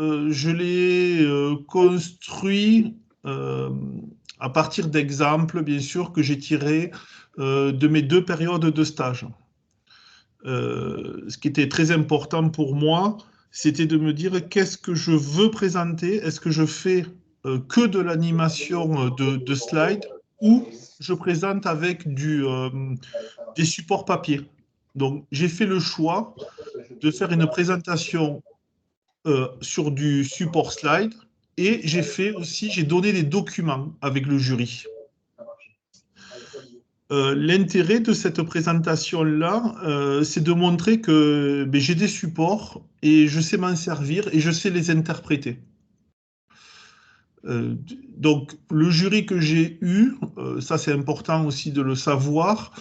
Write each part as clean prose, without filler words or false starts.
je l'ai construit à partir d'exemples, bien sûr, que j'ai tirés de mes 2 périodes de stage. Ce qui était très important pour moi, c'était de me dire qu'est-ce que je veux présenter. Est-ce que je fais que de l'animation de slides ou je présente avec des supports papier. Donc, j'ai fait le choix de faire une présentation sur du support slide et j'ai donné des documents avec le jury. L'intérêt de cette présentation-là, c'est de montrer que j'ai des supports et je sais m'en servir et je sais les interpréter. Donc, le jury que j'ai eu, ça c'est important aussi de le savoir,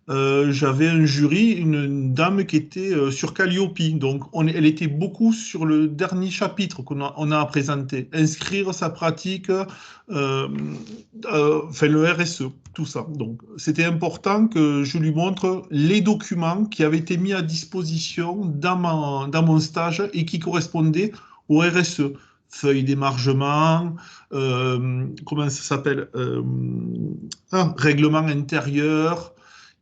j'avais un jury, une dame qui était sur Calliope. Donc, elle était beaucoup sur le dernier chapitre qu'on a présenté. Inscrire sa pratique, le RSE, tout ça. Donc, c'était important que je lui montre les documents qui avaient été mis à disposition dans mon stage et qui correspondaient au RSE. Feuille d'émargement, comment ça s'appelle, règlement intérieur,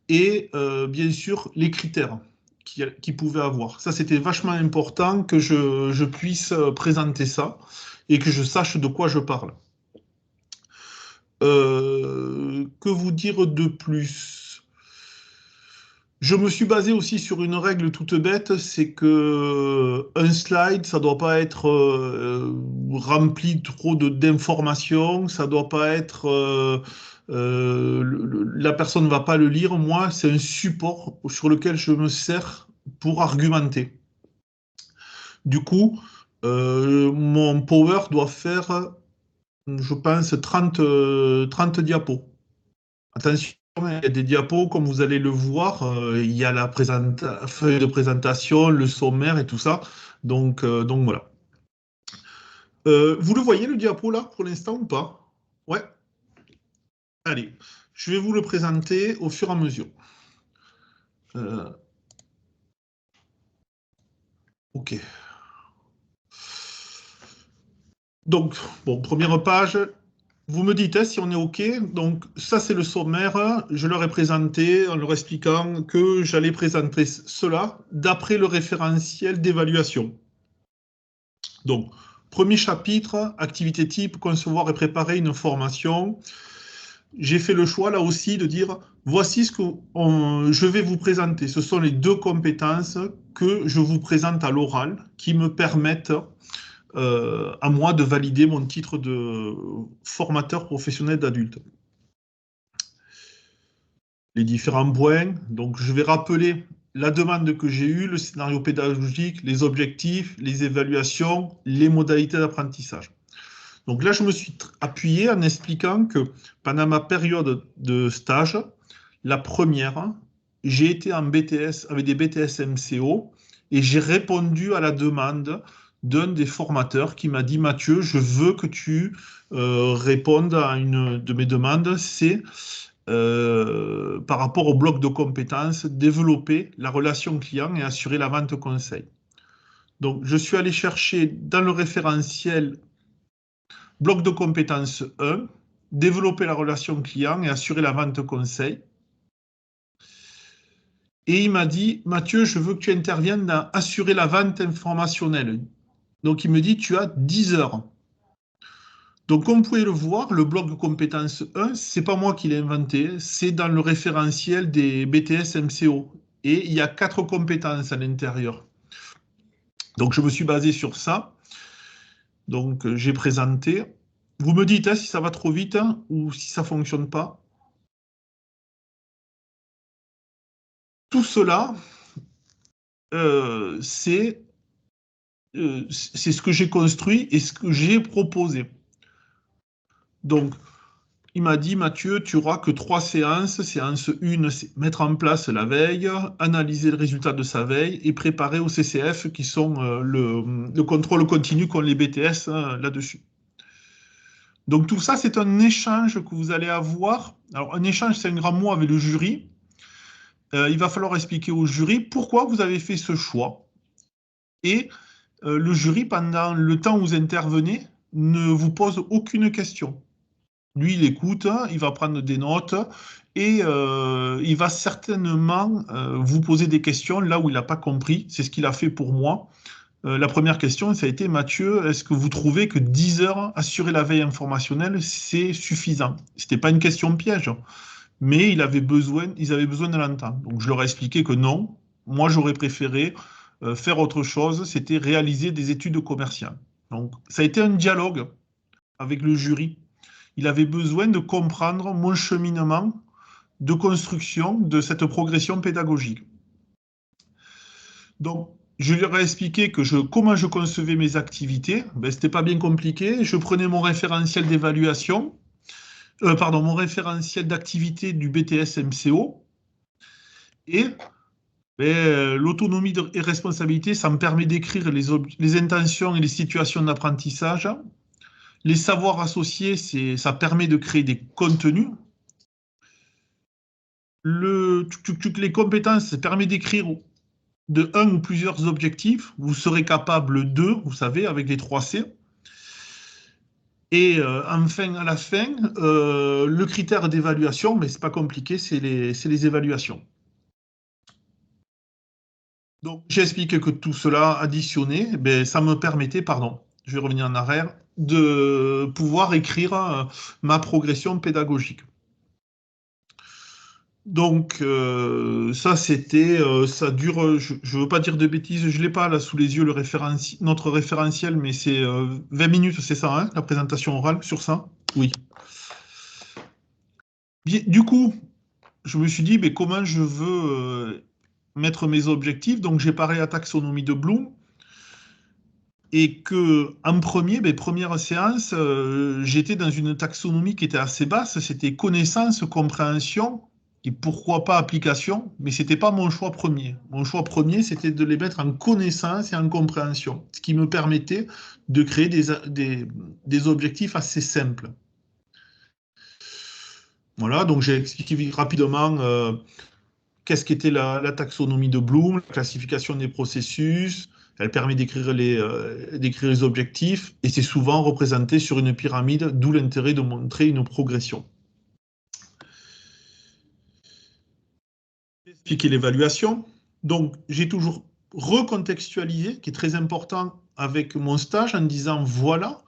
et bien sûr les critères qu'il pouvait avoir. Ça, c'était vachement important que je puisse présenter ça et que je sache de quoi je parle. Que vous dire de plus? Je me suis basé aussi sur une règle toute bête, c'est que un slide, ça doit pas être rempli trop d'informations, ça doit pas être la personne ne va pas le lire. Moi, c'est un support sur lequel je me sers pour argumenter. Du coup, mon power doit faire, je pense, 30 diapos. Attention, il y a des diapos, comme vous allez le voir, il y a la feuille de présentation, le sommaire et tout ça. Donc voilà. Vous le voyez, le diapo, là, pour l'instant, ou pas? Ouais. Allez, je vais vous le présenter au fur et à mesure. OK. Donc, bon, première page. Vous me dites si on est OK. Donc, ça, c'est le sommaire. Je leur ai présenté en leur expliquant que j'allais présenter cela d'après le référentiel d'évaluation. Donc, premier chapitre, activité type, concevoir et préparer une formation. J'ai fait le choix là aussi de dire, voici ce que je vais vous présenter. Ce sont les 2 compétences que je vous présente à l'oral qui me permettent à moi de valider mon titre de formateur professionnel d'adulte. Les différents points, donc je vais rappeler la demande que j'ai eue, le scénario pédagogique, les objectifs, les évaluations, les modalités d'apprentissage. Donc là, je me suis appuyé en expliquant que pendant ma période de stage, la première, j'ai été en BTS avec des BTS MCO et j'ai répondu à la demande d'un des formateurs qui m'a dit « Mathieu, je veux que tu répondes à une de mes demandes, c'est par rapport au bloc de compétences, développer la relation client et assurer la vente conseil. » Donc, je suis allé chercher dans le référentiel bloc de compétences 1, développer la relation client et assurer la vente conseil. Et il m'a dit, Mathieu, je veux que tu interviennes dans assurer la vente informationnelle. Donc, il me dit, tu as 10 heures. Donc, comme vous pouvez le voir, le bloc de compétences 1, c'est pas moi qui l'ai inventé, c'est dans le référentiel des BTS MCO. Et il y a 4 compétences à l'intérieur. Donc, je me suis basé sur ça. Donc, j'ai présenté. Vous me dites si ça va trop vite ou si ça ne fonctionne pas. Tout cela, c'est ce que j'ai construit et ce que j'ai proposé. Donc, il m'a dit, Mathieu, tu n'auras que 3 séances. Séance 1, c'est mettre en place la veille, analyser le résultat de sa veille et préparer au CCF qui sont le contrôle continu qu'ont les BTS là-dessus. Donc tout ça, c'est un échange que vous allez avoir. Alors un échange, c'est un grand mot avec le jury. Il va falloir expliquer au jury pourquoi vous avez fait ce choix et le jury, pendant le temps où vous intervenez, ne vous pose aucune question. Lui, il écoute, il va prendre des notes et il va certainement vous poser des questions là où il n'a pas compris. C'est ce qu'il a fait pour moi. La première question, ça a été, Mathieu, est-ce que vous trouvez que 10 heures assurer la veille informationnelle, c'est suffisant? Ce n'était pas une question piège, mais ils avaient besoin de l'entendre. Donc je leur ai expliqué que non, moi j'aurais préféré faire autre chose, c'était réaliser des études commerciales. Donc ça a été un dialogue avec le jury. Il avait besoin de comprendre mon cheminement de construction de cette progression pédagogique. Donc, je leur ai expliqué comment je concevais mes activités. Ben, ce n'était pas bien compliqué. Je prenais mon référentiel d'évaluation, mon référentiel d'activité du BTS MCO. Et ben, l'autonomie et responsabilité, ça me permet d'écrire les intentions et les situations d'apprentissage. Les savoirs associés, ça permet de créer des contenus. Les compétences, ça permet d'écrire de un ou plusieurs objectifs. Vous serez capable de, vous savez, avec les 3 C. Et enfin, à la fin, le critère d'évaluation, mais ce n'est pas compliqué, c'est les évaluations. Donc, j'explique que tout cela additionné, ben, ça me permettait, pardon, je vais revenir en arrière, de pouvoir écrire ma progression pédagogique. Donc, ça, ça dure, je ne veux pas dire de bêtises, je ne l'ai pas là sous les yeux, notre référentiel, mais c'est 20 minutes, c'est ça, hein, la présentation orale sur ça? Oui. Du coup, je me suis dit, mais comment je veux mettre mes objectifs? Donc, j'ai parlé à la taxonomie de Bloom. Et que, en première séance, j'étais dans une taxonomie qui était assez basse, c'était connaissance, compréhension, et pourquoi pas application, mais ce n'était pas mon choix premier. Mon choix premier, c'était de les mettre en connaissance et en compréhension, ce qui me permettait de créer des objectifs assez simples. Voilà, donc j'ai expliqué rapidement qu'est-ce qu'était la taxonomie de Bloom, la classification des processus. Elle permet d'écrire les objectifs et c'est souvent représenté sur une pyramide, d'où l'intérêt de montrer une progression. Expliquer l'évaluation. Donc, j'ai toujours recontextualisé, qui est très important avec mon stage, en disant, voilà,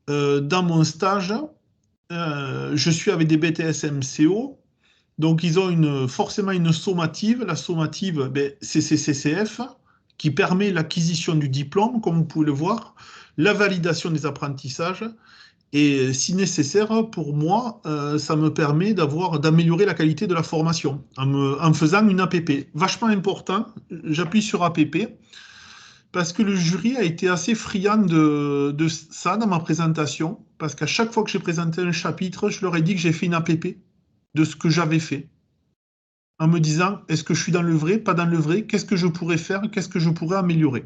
dans mon stage, je suis avec des BTS MCO, donc ils ont forcément une sommative. La sommative, ben, c'est CCCF, qui permet l'acquisition du diplôme, comme vous pouvez le voir, la validation des apprentissages, et si nécessaire, pour moi, ça me permet d'améliorer la qualité de la formation en faisant une APP. Vachement important, j'appuie sur APP, parce que le jury a été assez friand de ça dans ma présentation, parce qu'à chaque fois que j'ai présenté un chapitre, je leur ai dit que j'ai fait une APP de ce que j'avais fait, en me disant, est-ce que je suis dans le vrai, pas dans le vrai, qu'est-ce que je pourrais faire, qu'est-ce que je pourrais améliorer.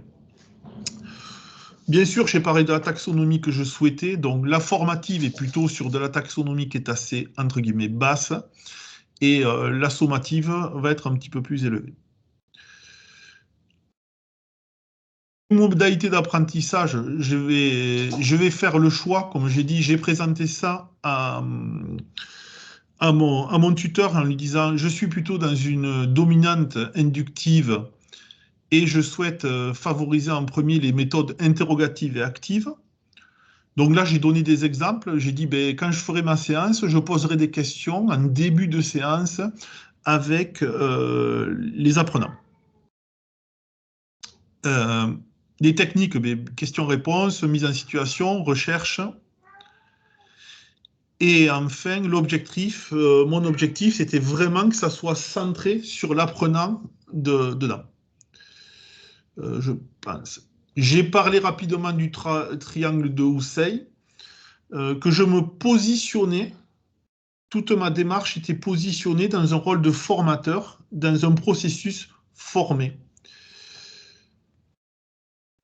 Bien sûr, j'ai parlé de la taxonomie que je souhaitais, donc la formative est plutôt sur de la taxonomie qui est assez, entre guillemets, basse, et la sommative va être un petit peu plus élevée. Modalité d'apprentissage, je vais faire le choix, comme j'ai dit, j'ai présenté ça à mon tuteur en lui disant, je suis plutôt dans une dominante inductive et je souhaite favoriser en premier les méthodes interrogatives et actives. Donc là, j'ai donné des exemples. J'ai dit, ben, quand je ferai ma séance, je poserai des questions en début de séance avec les apprenants. Les techniques, ben, questions-réponses, mise en situation, recherche. Et enfin, l'objectif, mon objectif, c'était vraiment que ça soit centré sur l'apprenant dedans. Je pense. J'ai parlé rapidement du triangle de Houssey, que je me positionnais, toute ma démarche était positionnée dans un rôle de formateur, dans un processus formé.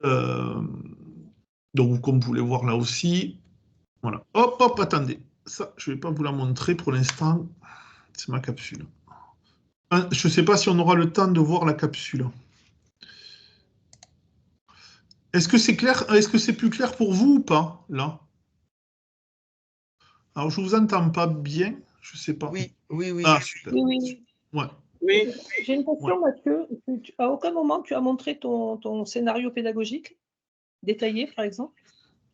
Donc, comme vous pouvez voir là aussi, voilà. Hop, hop, attendez. Ça, je ne vais pas vous la montrer pour l'instant. C'est ma capsule. Je ne sais pas si on aura le temps de voir la capsule. Est-ce que c'est clair? Est-ce que c'est plus clair pour vous ou pas, là? Alors, je vous entends pas bien, je sais pas. Oui, oui, oui. Ah, super. Oui, oui. Ouais. Oui. J'ai une question, Mathieu. À aucun moment, tu as montré ton scénario pédagogique détaillé, par exemple?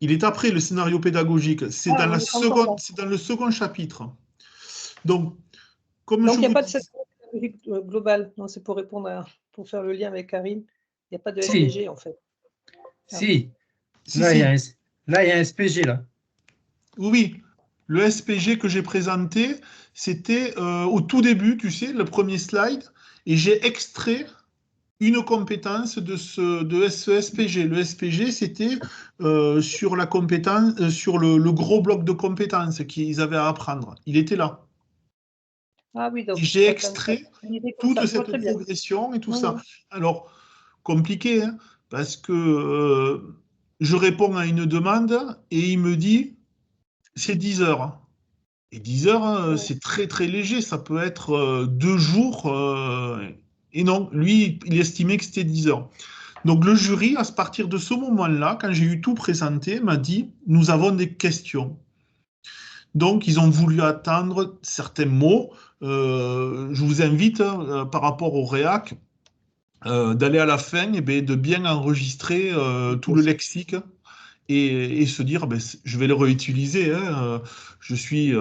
Il est après le scénario pédagogique. C'est Ah, dans on la est encore là. seconde, c'est dans le second chapitre. Donc, comme Donc, je il n'y a vous pas de dis, scénario pédagogique global. Non, c'est pour répondre pour faire le lien avec Karim. Il n'y a pas de Si, SPG, en fait. si. si, Là, il y a si, là, il y a un SPG, là. oui, le SPG que j'ai présenté, c'était au tout début, tu sais, le premier slide, et j'ai extrait une compétence de ce SPG. Le SPG, c'était sur la compétence, sur le gros bloc de compétences qu'ils avaient à apprendre. Il était là. Ah oui, Et donc, j'ai tu as extrait une idée comme toute ça. Je vois cette très bien. progression et tout ça. Mhm. Alors, compliqué, hein, parce que je réponds à une demande et il me dit c'est 10 heures. Et 10 heures, Ouais. c'est très très léger, ça peut être 2 jours. Et non, lui, il estimait que c'était 10 heures. Donc le jury, à partir de ce moment-là, quand j'ai eu tout présenté, m'a dit, nous avons des questions. Donc ils ont voulu attendre certains mots. Je vous invite, par rapport au réac, d'aller à la fin et de bien enregistrer tout le lexique et se dire, je vais le réutiliser. Hein, je suis...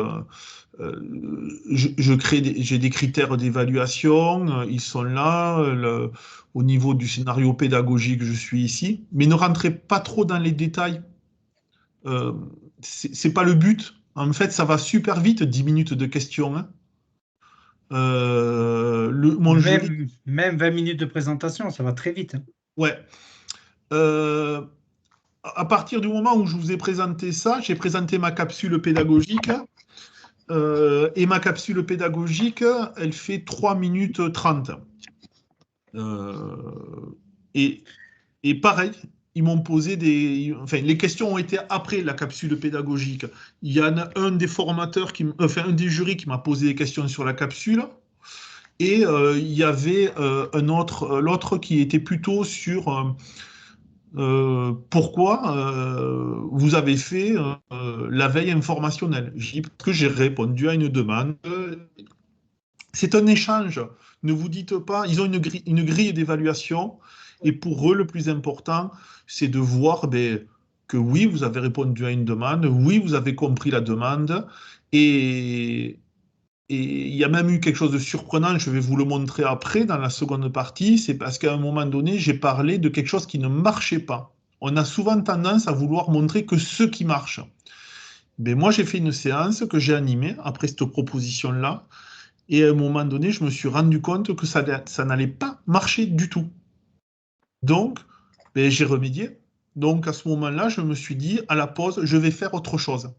je crée j'ai des critères d'évaluation, ils sont là. Au niveau du scénario pédagogique, je suis ici. Mais ne rentrez pas trop dans les détails. Euh, c'est pas le but. En fait, ça va super vite, 10 minutes de questions. Hein. Mon jury, Même 20 minutes de présentation, ça va très vite, hein. ouais. Euh, à partir du moment où je vous ai présenté ça, j'ai présenté ma capsule pédagogique. Et ma capsule pédagogique, elle fait 3 minutes 30. Euh, et, et pareil, ils m'ont posé Enfin, les questions ont été après la capsule pédagogique. Il y en a un des formateurs, enfin, un des jurys qui m'a posé des questions sur la capsule. Et il y avait l'autre qui était plutôt sur pourquoi vous avez fait la veille informationnelle. J'ai dit que j'ai répondu à une demande. C'est un échange. Ne vous dites pas, ils ont une grille d'évaluation. Et pour eux, le plus important, c'est de voir que oui, vous avez répondu à une demande, oui, vous avez compris la demande. Et, et il y a même eu quelque chose de surprenant, je vais vous le montrer après dans la seconde partie, c'est parce qu'à un moment donné, j'ai parlé de quelque chose qui ne marchait pas. On a souvent tendance à vouloir montrer que ce qui marche. Mais moi, j'ai fait une séance que j'ai animée après cette proposition-là. Et à un moment donné, je me suis rendu compte que ça n'allait pas marcher du tout. Donc, j'ai remédié. Donc, à ce moment-là, je me suis dit, à la pause, je vais faire autre chose.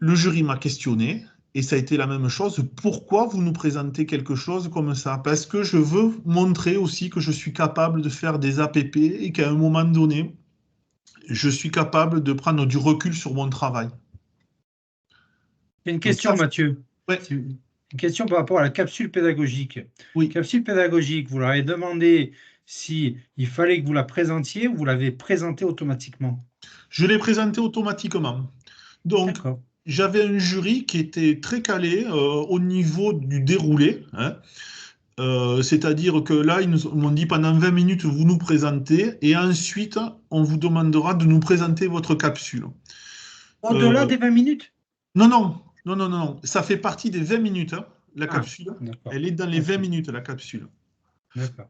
Le jury m'a questionné et ça a été la même chose. Pourquoi vous nous présentez quelque chose comme ça? Parce que je veux montrer aussi que je suis capable de faire des APP et qu'à un moment donné, je suis capable de prendre du recul sur mon travail. J'ai une Donc ça, question, Mathieu. ouais, C'est une question par rapport à la capsule pédagogique. oui. Capsule pédagogique, vous leur avez demandé si il fallait que vous la présentiez ou vous l'avez présentée automatiquement. Je l'ai présenté automatiquement. Donc, D'accord. j'avais un jury qui était très calé au niveau du déroulé. Hein. C'est-à-dire que là, ils nous m'ont dit pendant 20 minutes, vous nous présentez et ensuite, on vous demandera de nous présenter votre capsule. Au-delà Euh, des 20 minutes? non, non, non, non, non, non. Ça fait partie des 20 minutes, hein, la Ah, capsule. d'accord. Elle est dans les Ok, 20 minutes, la capsule. d'accord.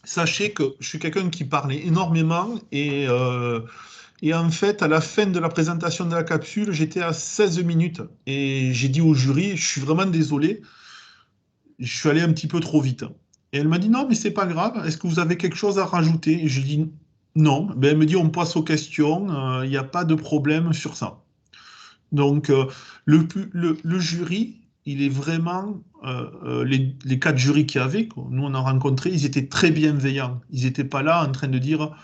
Sachez que je suis quelqu'un qui parle énormément et en fait, à la fin de la présentation de la capsule, j'étais à 16 minutes et j'ai dit au jury, je suis vraiment désolé, je suis allé un petit peu trop vite. Et elle m'a dit, non, mais c'est pas grave, est-ce que vous avez quelque chose à rajouter? Et je dis, non. Ben, elle me dit, on passe aux questions, il n'y a pas de problème sur ça. Donc, le jury, il est vraiment, les 4 jurys qu'il y avait, que nous on a rencontrés, ils étaient très bienveillants. Ils n'étaient pas là en train de dire,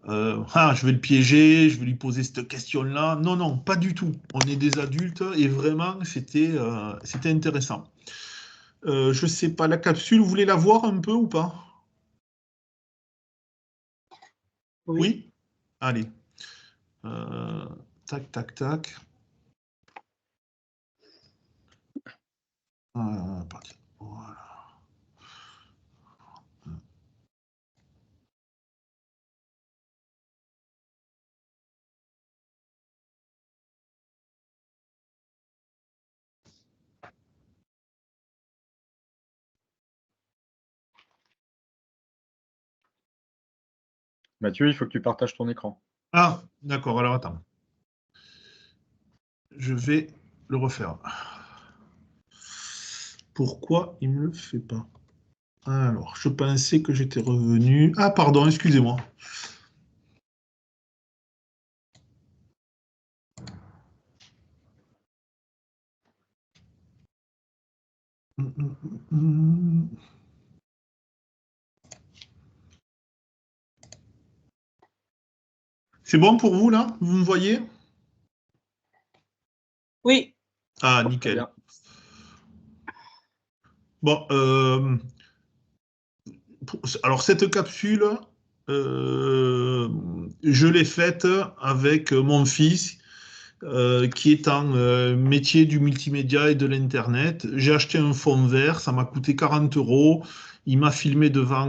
ah, je vais le piéger, je vais lui poser cette question-là. Non, non, pas du tout. On est des adultes et vraiment, c'était intéressant. Je sais pas, la capsule, vous voulez la voir un peu ou pas? Oui. Allez. Tac, tac, tac. Parti. Voilà. Mathieu, il faut que tu partages ton écran. Ah, d'accord. Alors, attends. Je vais le refaire. Pourquoi il ne me le fait pas? Alors, je pensais que j'étais revenu. Ah, pardon, excusez-moi. C'est bon pour vous, là? Vous me voyez? Oui. Ah, Très nickel. bien. Bon, alors cette capsule, je l'ai faite avec mon fils qui est en métier du multimédia et de l'Internet. J'ai acheté un fond vert, ça m'a coûté 40 €. Il m'a filmé devant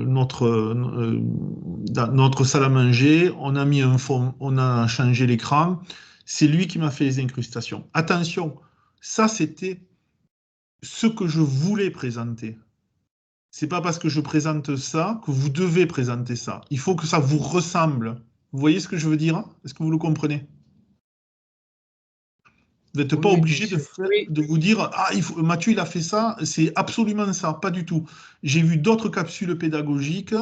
notre salle à manger. On a mis un fond, on a changé l'écran. C'est lui qui m'a fait les incrustations. Attention, ça c'était ce que je voulais présenter. C'est pas parce que je présente ça que vous devez présenter ça. Il faut que ça vous ressemble. Vous voyez ce que je veux dire? Est-ce que vous le comprenez? Vous n'êtes pas Oui, obligé bien sûr. de vous dire ah, Mathieu, il a fait ça, c'est absolument ça. Pas du tout. J'ai vu d'autres capsules pédagogiques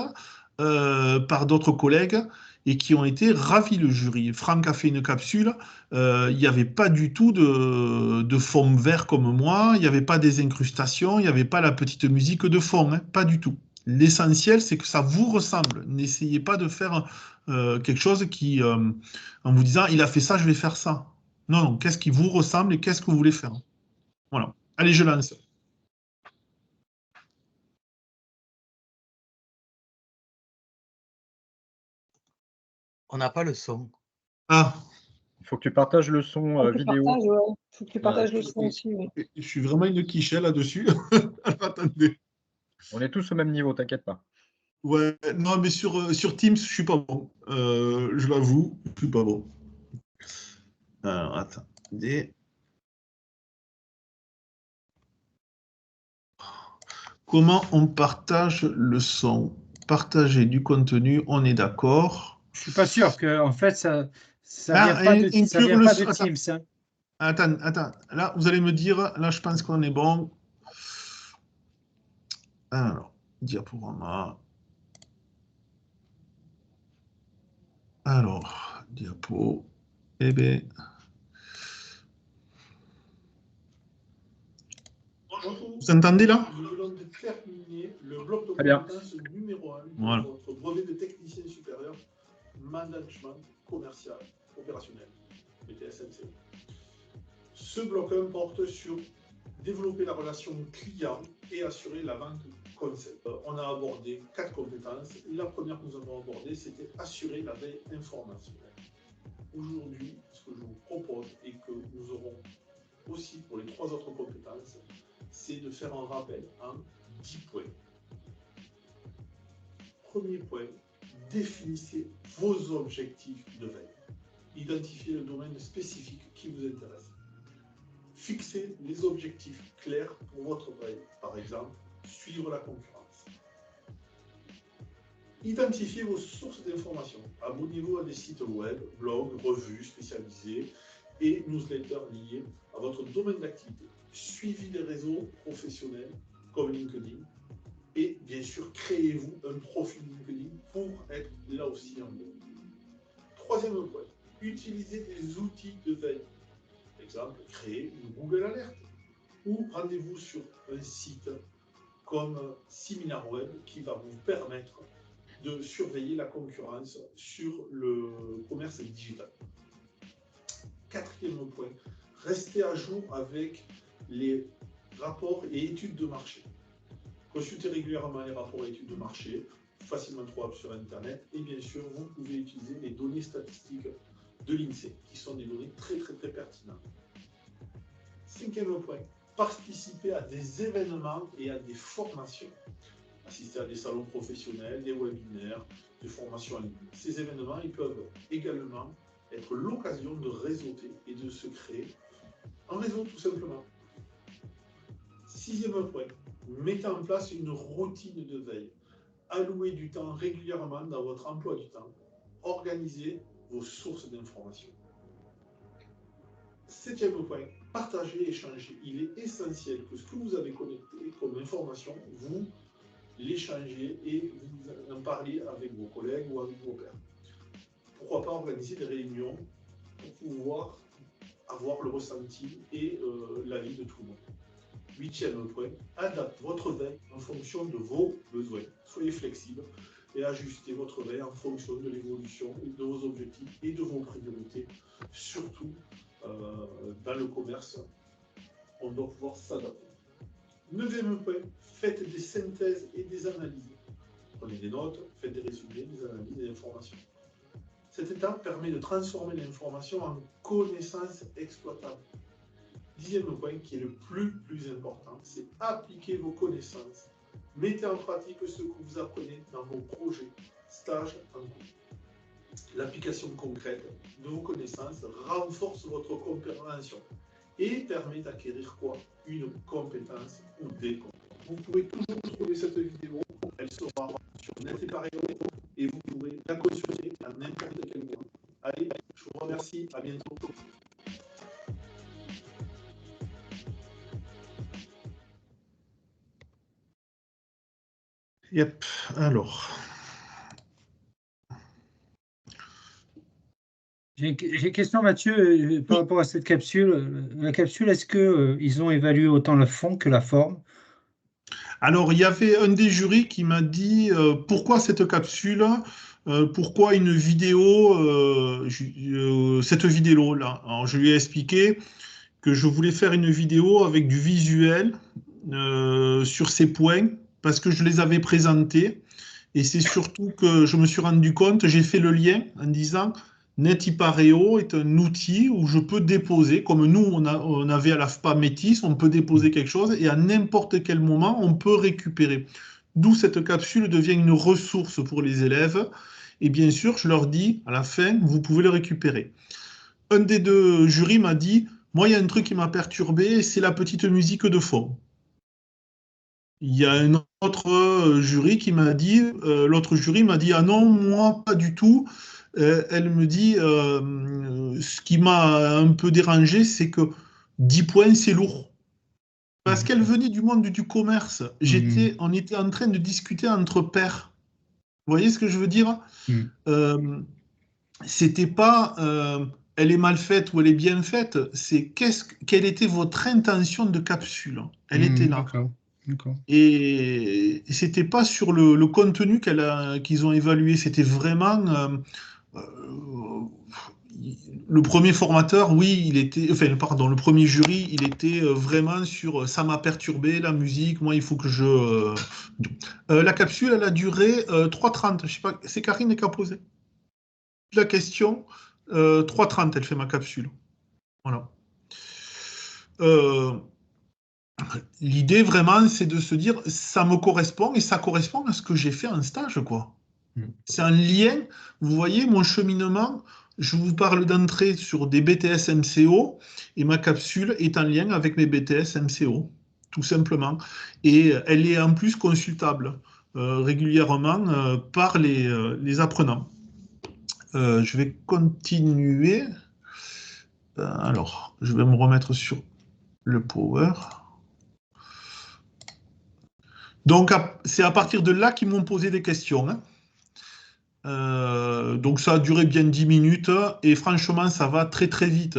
par d'autres collègues et qui ont été ravis, le jury. Franck a fait une capsule, il n'y avait pas du tout de fond vert comme moi, il n'y avait pas des incrustations, il n'y avait pas la petite musique de fond, hein, pas du tout. L'essentiel, c'est que ça vous ressemble. N'essayez pas de faire quelque chose qui, en vous disant il a fait ça, je vais faire ça. Non, non, qu'est-ce qui vous ressemble et qu'est-ce que vous voulez faire? Voilà. Allez, je lance. On n'a pas le son. Ah, Il faut que tu partages le son vidéo. Faut que tu partages le son aussi. Oui. je suis vraiment une quichée là-dessus. Attendez. On est tous au même niveau, t'inquiète pas. Ouais, non, mais sur Teams, je suis pas bon. Je l'avoue, je suis pas bon. Alors, attendez. Comment on partage le son? Partager du contenu, on est d'accord. Je suis pas sûr que, en fait, ça vient Ah, pas de, ça inclure vient le pas de son. Teams, hein. Attends. Là, vous allez me dire, là, je pense qu'on est bon. Alors, diaporama. Alors, diapo. Eh bien. Vous entendez là? Nous venons de terminer le bloc de compétences numéro 1 de votre brevet de technicien supérieur, management commercial opérationnel, BTSMC. Ce bloc 1 porte sur développer la relation client et assurer la vente concept. On a abordé 4 compétences. La première que nous avons abordée, c'était assurer la veille informationnelle. Aujourd'hui, ce que je vous propose et que nous aurons aussi pour les 3 autres compétences, c'est de faire un rappel en 10 points. Premier point, définissez vos objectifs de veille. Identifiez le domaine spécifique qui vous intéresse. Fixez les objectifs clairs pour votre veille. Par exemple, suivre la concurrence. Identifiez vos sources d'informations. Abonnez-vous à des sites web, blogs, revues spécialisées et newsletters liés à votre domaine d'activité. Suivez les réseaux professionnels comme LinkedIn et bien sûr, créez-vous un profil LinkedIn pour être là aussi en ligne. Troisième point, utilisez des outils de veille. Par exemple, créez une Google Alert ou rendez-vous sur un site comme SeminarWeb qui va vous permettre de surveiller la concurrence sur le commerce digital. Quatrième point, restez à jour avec les rapports et études de marché. Consultez régulièrement les rapports et études de marché, facilement trouvable sur Internet. Et bien sûr, vous pouvez utiliser les données statistiques de l'INSEE, qui sont des données très pertinentes. 5e point, participer à des événements et à des formations. Assister à des salons professionnels, des webinaires, des formations en ligne. Ces événements, ils peuvent également être l'occasion de réseauter et de se créer un réseau tout simplement. 6e point, mettez en place une routine de veille. Allouez du temps régulièrement dans votre emploi du temps. Organisez vos sources d'informations. 7e point, partagez et échangez. Il est essentiel que ce que vous avez connecté comme information, vous l'échangez et vous en parliez avec vos collègues ou avec vos pairs. Pourquoi pas organiser des réunions pour pouvoir avoir le ressenti et l'avis de tout le monde. 8e point, adaptez votre veille en fonction de vos besoins. Soyez flexible et ajustez votre veille en fonction de l'évolution de vos objectifs et de vos priorités. Surtout dans le commerce, on doit pouvoir s'adapter. 9e point, faites des synthèses et des analyses. Prenez des notes, faites des résumés, des analyses et des informations. Cette étape permet de transformer l'information en connaissances exploitables. 10e point, qui est le plus important, c'est appliquer vos connaissances. Mettez en pratique ce que vous apprenez dans vos projets, stages en cours. L'application concrète de vos connaissances renforce votre compréhension et permet d'acquérir quoi? Une compétence ou des compétences. Vous pouvez toujours trouver cette vidéo, elle sera sur Net et Pareil et vous pourrez la consulter à n'importe quel moment. Allez, je vous remercie, à bientôt. Yep, alors. J'ai une question, Mathieu, par rapport à cette capsule. La capsule, est-ce qu'ils ont évalué autant le fond que la forme? Alors, il y avait un des jurys qui m'a dit pourquoi cette capsule, pourquoi une vidéo, cette vidéo-là. Alors, je lui ai expliqué que je voulais faire une vidéo avec du visuel sur ces points parce que je les avais présentés. Et c'est surtout que je me suis rendu compte, j'ai fait le lien en disant NetIpareo est un outil où je peux déposer, comme nous on avait à l'AFPA Métis, on peut déposer quelque chose et à n'importe quel moment on peut récupérer. D'où cette capsule devient une ressource pour les élèves. Et bien sûr, je leur dis à la fin, vous pouvez le récupérer. Un des deux jurys m'a dit, moi il y a un truc qui m'a perturbé, c'est la petite musique de fond. Il y a un autre jury qui m'a dit, l'autre jury m'a dit, ah non, moi pas du tout. Elle me dit, ce qui m'a un peu dérangé, c'est que 10 points, c'est lourd. Parce qu'elle venait du monde du commerce. On était en train de discuter entre pairs. Vous voyez ce que je veux dire? C'était pas elle est mal faite ou elle est bien faite, c'est quelle était votre intention de capsule. Elle était là. D'accord. Et c'était pas sur le contenu qu'ils ont évalué, c'était vraiment le premier formateur, oui, il était, enfin, pardon, le premier jury, il était vraiment sur ça m'a perturbé, la musique, moi, il faut que je. La capsule, elle a duré 3h30, je sais pas, c'est Karine qui a posé la question. 3h30, elle fait ma capsule. Voilà. L'idée vraiment, c'est de se dire, ça me correspond et ça correspond à ce que j'ai fait en stage, quoi. C'est un lien. Vous voyez, mon cheminement, je vous parle d'entrée sur des BTS MCO et ma capsule est en lien avec mes BTS MCO, tout simplement. Et elle est en plus consultable régulièrement par les apprenants. Je vais continuer. Alors, je vais me remettre sur le Power. Donc, c'est à partir de là qu'ils m'ont posé des questions. Donc, ça a duré bien 10 minutes et franchement, ça va très, très vite.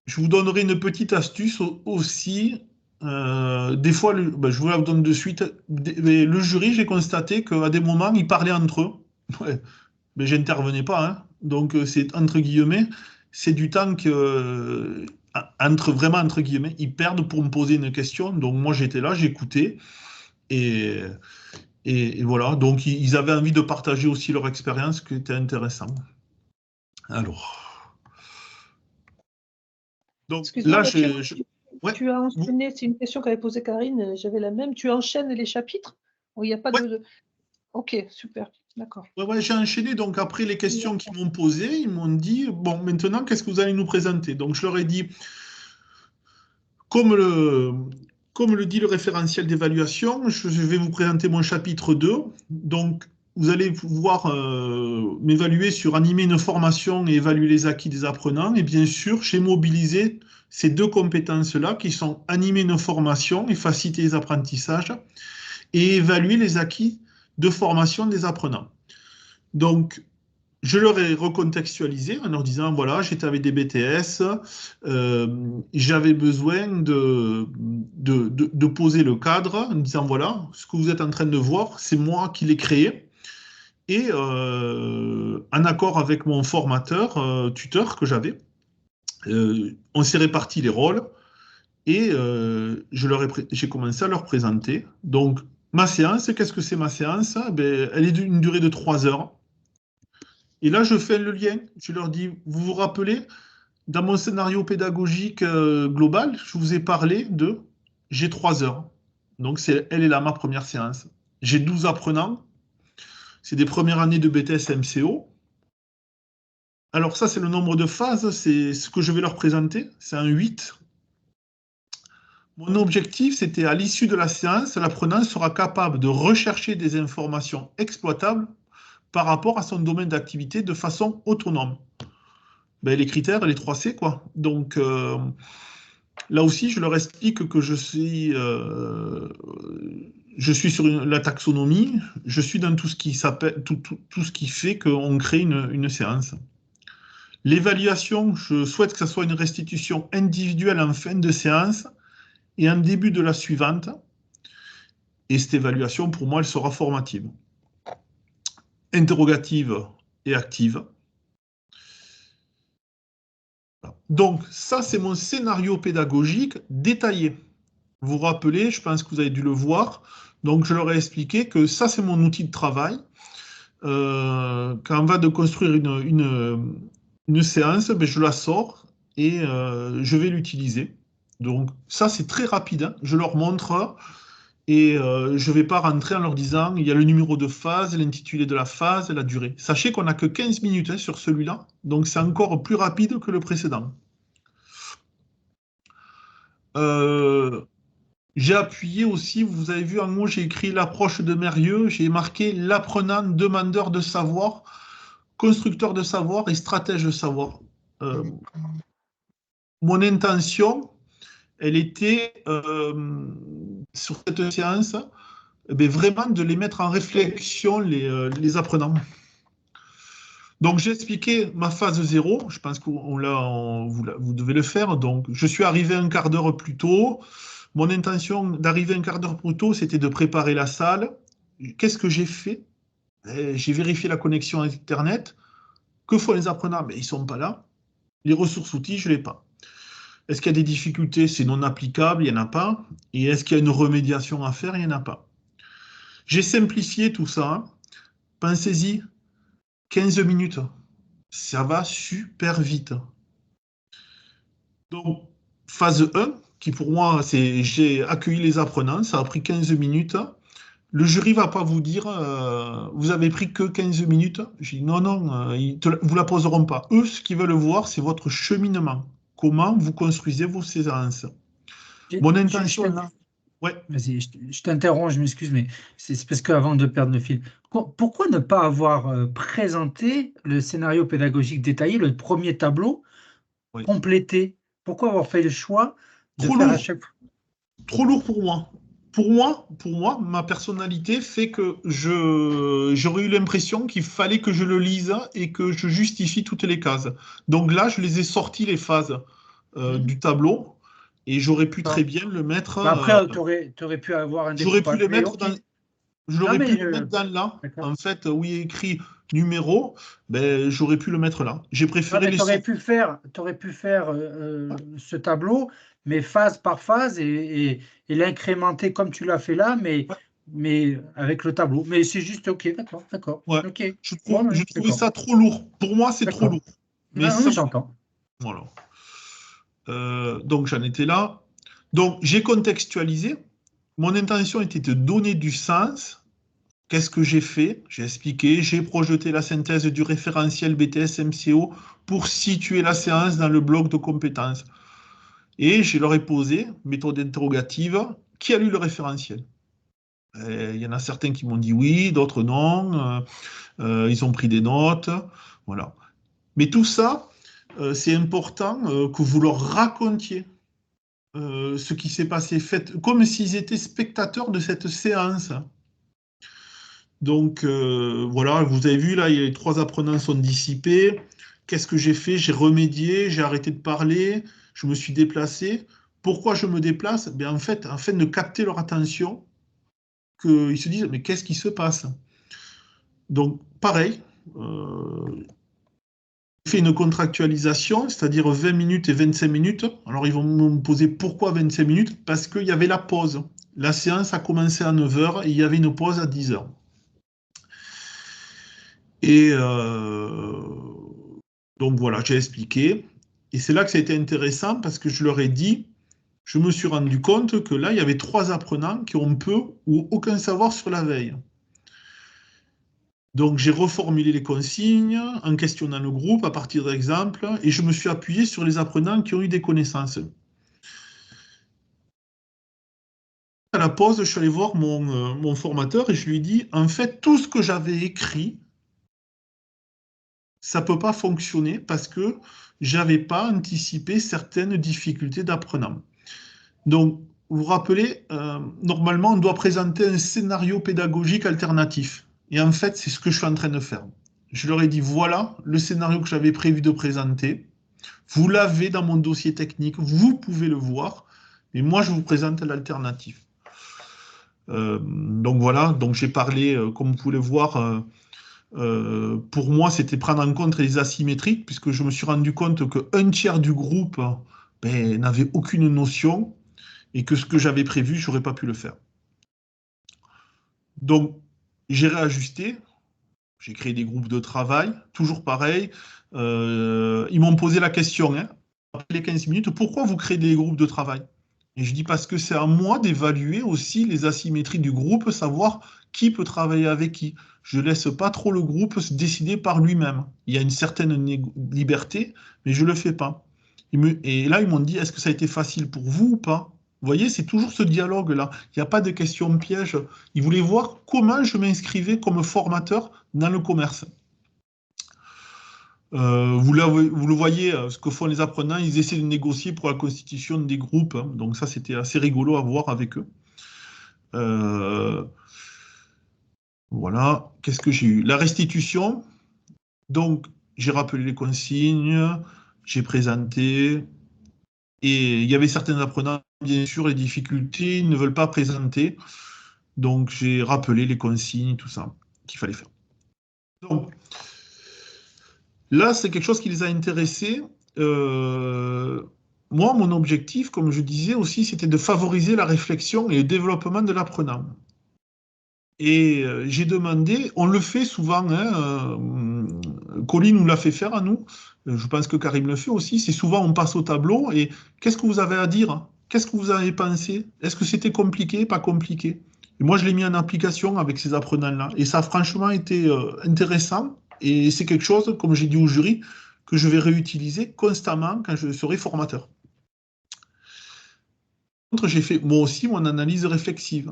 Je vous donnerai une petite astuce aussi. Des fois, je vous la donne de suite. Le jury, j'ai constaté qu'à des moments, ils parlaient entre eux. Ouais. Mais je n'intervenais pas. Hein. Donc, c'est entre guillemets, c'est du temps que... vraiment entre guillemets, ils perdent pour me poser une question. Donc moi j'étais là, j'écoutais et Et voilà, donc ils avaient envie de partager aussi leur expérience, ce qui était intéressant. Alors. Donc Excuse-moi, là, Mathieu, ouais, tu as enchaîné, c'est une question qu'avait posée Karine, j'avais la même. Tu enchaînes les chapitres? Il n'y a pas ouais. de. Ok, super, d'accord. Ouais, j'ai enchaîné. Donc après les questions qu'ils m'ont posées, ils m'ont dit, bon, maintenant, qu'est-ce que vous allez nous présenter? Donc je leur ai dit, comme le dit le référentiel d'évaluation, je vais vous présenter mon chapitre 2. Donc, vous allez pouvoir m'évaluer sur animer une formation et évaluer les acquis des apprenants. Et bien sûr, j'ai mobilisé ces deux compétences-là qui sont animer une formation et faciliter les apprentissages et évaluer les acquis de formation des apprenants. Donc, je leur ai recontextualisé en leur disant, voilà, j'étais avec des BTS, j'avais besoin de poser le cadre en disant, voilà, ce que vous êtes en train de voir, c'est moi qui l'ai créé. Et en accord avec mon formateur, tuteur que j'avais, on s'est réparti les rôles et j'ai commencé à leur présenter. Donc, ma séance, qu'est-ce que c'est ma séance? Ben, elle est d'une durée de 3 heures. Et là, je fais le lien. Je leur dis, vous vous rappelez, dans mon scénario pédagogique global, je vous ai parlé de j'ai 3 heures. Donc, elle est là, ma première séance. J'ai 12 apprenants. C'est des premières années de BTS MCO. Alors ça, c'est le nombre de phases. C'est ce que je vais leur présenter. C'est un 8. Mon objectif, c'était à l'issue de la séance, l'apprenant sera capable de rechercher des informations exploitables par rapport à son domaine d'activité de façon autonome. Ben, les critères, les 3C, quoi. Donc, là aussi, je leur explique que je suis sur la taxonomie, je suis dans tout ce qui s'appelle, tout ce qui fait qu'on crée une séance. L'évaluation, je souhaite que ce soit une restitution individuelle en fin de séance et en début de la suivante. Et cette évaluation, pour moi, elle sera formative. Interrogative et active. Donc, ça, c'est mon scénario pédagogique détaillé. Vous vous rappelez, je pense que vous avez dû le voir. Donc, je leur ai expliqué que ça, c'est mon outil de travail. Quand on va de construire une séance, ben, je la sors et je vais l'utiliser. Donc, ça, c'est très rapide. Hein. Je leur montre et je ne vais pas rentrer en leur disant il y a le numéro de phase, l'intitulé de la phase, la durée. Sachez qu'on n'a que 15 minutes hein, sur celui-là. Donc, c'est encore plus rapide que le précédent. J'ai appuyé aussi, vous avez vu en haut, j'ai écrit l'approche de Mérieux, j'ai marqué l'apprenant, demandeur de savoir, constructeur de savoir et stratège de savoir. Mon intention, elle était, sur cette séance, vraiment de les mettre en réflexion, les apprenants. Donc, j'ai expliqué ma phase 0, je pense que vous devez le faire. Donc, je suis arrivé un quart d'heure plus tôt. Mon intention d'arriver un quart d'heure plus tôt, c'était de préparer la salle. Qu'est-ce que j'ai fait? J'ai vérifié la connexion à Internet. Que font les apprenants? Mais ils ne sont pas là. Les ressources outils, je ne l'ai pas. Est-ce qu'il y a des difficultés? C'est non applicable, il n'y en a pas. Et est-ce qu'il y a une remédiation à faire? Il n'y en a pas. J'ai simplifié tout ça. Pensez-y, 15 minutes. Ça va super vite. Donc, phase 1, qui pour moi, c'est j'ai accueilli les apprenants, ça a pris 15 minutes. Le jury ne va pas vous dire vous avez pris que 15 minutes. Je dis non, vous ne la poseront pas. Eux, ce qu'ils veulent voir, c'est votre cheminement. Comment vous construisez vos séances. Mon intention là. Ouais. Vas-y, je t'interromps, je m'excuse, mais c'est parce qu'avant de perdre le fil, pourquoi ne pas avoir présenté le scénario pédagogique détaillé, le premier tableau, complété? Pourquoi avoir fait le choix de Trop faire lourd. à chaque fois? Trop lourd pour moi. Pour moi, ma personnalité fait que j'aurais eu l'impression qu'il fallait que je le lise et que je justifie toutes les cases. Donc là, je les ai sortis les phases du tableau et j'aurais pu très bien le mettre. Après, tu aurais pu avoir un j'aurais pu découpage. le mettre dans. J'aurais pu le mettre dans là. En fait, où il est écrit numéro, ben, j'aurais pu le mettre là. J'ai préféré les. Tu aurais pu faire ce tableau, mais phase par phase et l'incrémenter comme tu l'as fait là, mais mais avec le tableau. Mais c'est juste OK, d'accord, d'accord. Ouais. OK. Je Ouais, trouvais d'accord. ça trop lourd. Pour moi, c'est trop D'accord. lourd. Mais Ah oui, ça, j'entends. voilà. Donc j'en étais là. Donc j'ai contextualisé. Mon intention était de donner du sens. Qu'est-ce que j'ai fait? J'ai expliqué, j'ai projeté la synthèse du référentiel BTS-MCO pour situer la séance dans le bloc de compétences. Et je leur ai posé, méthode interrogative, qui a lu le référentiel? Il y en a certains qui m'ont dit oui, d'autres non. Ils ont pris des notes. Voilà. Mais tout ça, c'est important que vous leur racontiez ce qui s'est passé, fait, comme s'ils étaient spectateurs de cette séance. Donc voilà, vous avez vu là, les 3 apprenants sont dissipés. Qu'est-ce que j'ai fait? J'ai remédié, j'ai arrêté de parler, je me suis déplacé. Pourquoi je me déplace? Ben, en fait, afin de capter leur attention, qu'ils se disent, mais qu'est-ce qui se passe? Donc pareil, j'ai fait une contractualisation, c'est-à-dire 20 minutes et 25 minutes. Alors ils vont me poser pourquoi 25 minutes? Parce qu'il y avait la pause. La séance a commencé à 9 h et il y avait une pause à 10 h. Et donc voilà, j'ai expliqué. Et c'est là que ça a été intéressant parce que je leur ai dit, je me suis rendu compte que là, il y avait 3 apprenants qui ont peu ou aucun savoir sur la veille. Donc j'ai reformulé les consignes en questionnant le groupe à partir d'exemples et je me suis appuyé sur les apprenants qui ont eu des connaissances. À la pause, je suis allé voir mon formateur et je lui ai dit, en fait, tout ce que j'avais écrit, ça ne peut pas fonctionner parce que je n'avais pas anticipé certaines difficultés d'apprenant. Donc, vous vous rappelez, normalement, on doit présenter un scénario pédagogique alternatif. Et en fait, c'est ce que je suis en train de faire. Je leur ai dit, voilà le scénario que j'avais prévu de présenter. Vous l'avez dans mon dossier technique, vous pouvez le voir. Et moi, je vous présente l'alternative. Donc voilà, donc j'ai parlé, comme vous pouvez le voir, pour moi, c'était prendre en compte les asymétriques, puisque je me suis rendu compte qu'un tiers du groupe n'avait aucune notion et que ce que j'avais prévu, je n'aurais pas pu le faire. Donc, j'ai réajusté, j'ai créé des groupes de travail, toujours pareil. Ils m'ont posé la question, hein, après les 15 minutes, pourquoi vous créez des groupes de travail? Et je dis parce que c'est à moi d'évaluer aussi les asymétries du groupe, savoir qui peut travailler avec qui. Je ne laisse pas trop le groupe se décider par lui-même. Il y a une certaine liberté, mais je ne le fais pas. Et là, ils m'ont dit, est-ce que ça a été facile pour vous ou pas? Vous voyez, c'est toujours ce dialogue-là. Il n'y a pas de questions pièges. Ils voulaient voir comment je m'inscrivais comme formateur dans le commerce. Vous le voyez, ce que font les apprenants, ils essaient de négocier pour la constitution des groupes. Hein. Donc ça, c'était assez rigolo à voir avec eux. Voilà. Qu'est-ce que j'ai eu? La restitution. Donc, j'ai rappelé les consignes, j'ai présenté. Et il y avait certains apprenants, bien sûr, les difficultés, ils ne veulent pas présenter. Donc, j'ai rappelé les consignes, tout ça qu'il fallait faire. Donc, là, c'est quelque chose qui les a intéressés. Moi, mon objectif, comme je disais aussi, c'était de favoriser la réflexion et le développement de l'apprenant. Et j'ai demandé, on le fait souvent, hein, Colline nous l'a fait faire à nous, je pense que Karim le fait aussi, c'est souvent on passe au tableau et qu'est-ce que vous avez à dire? Qu'est-ce que vous avez pensé? Est-ce que c'était compliqué, pas compliqué? Et moi, je l'ai mis en application avec ces apprenants-là. Et ça a franchement été intéressant. Et c'est quelque chose, comme j'ai dit au jury, que je vais réutiliser constamment quand je serai formateur. J'ai fait moi aussi mon analyse réflexive.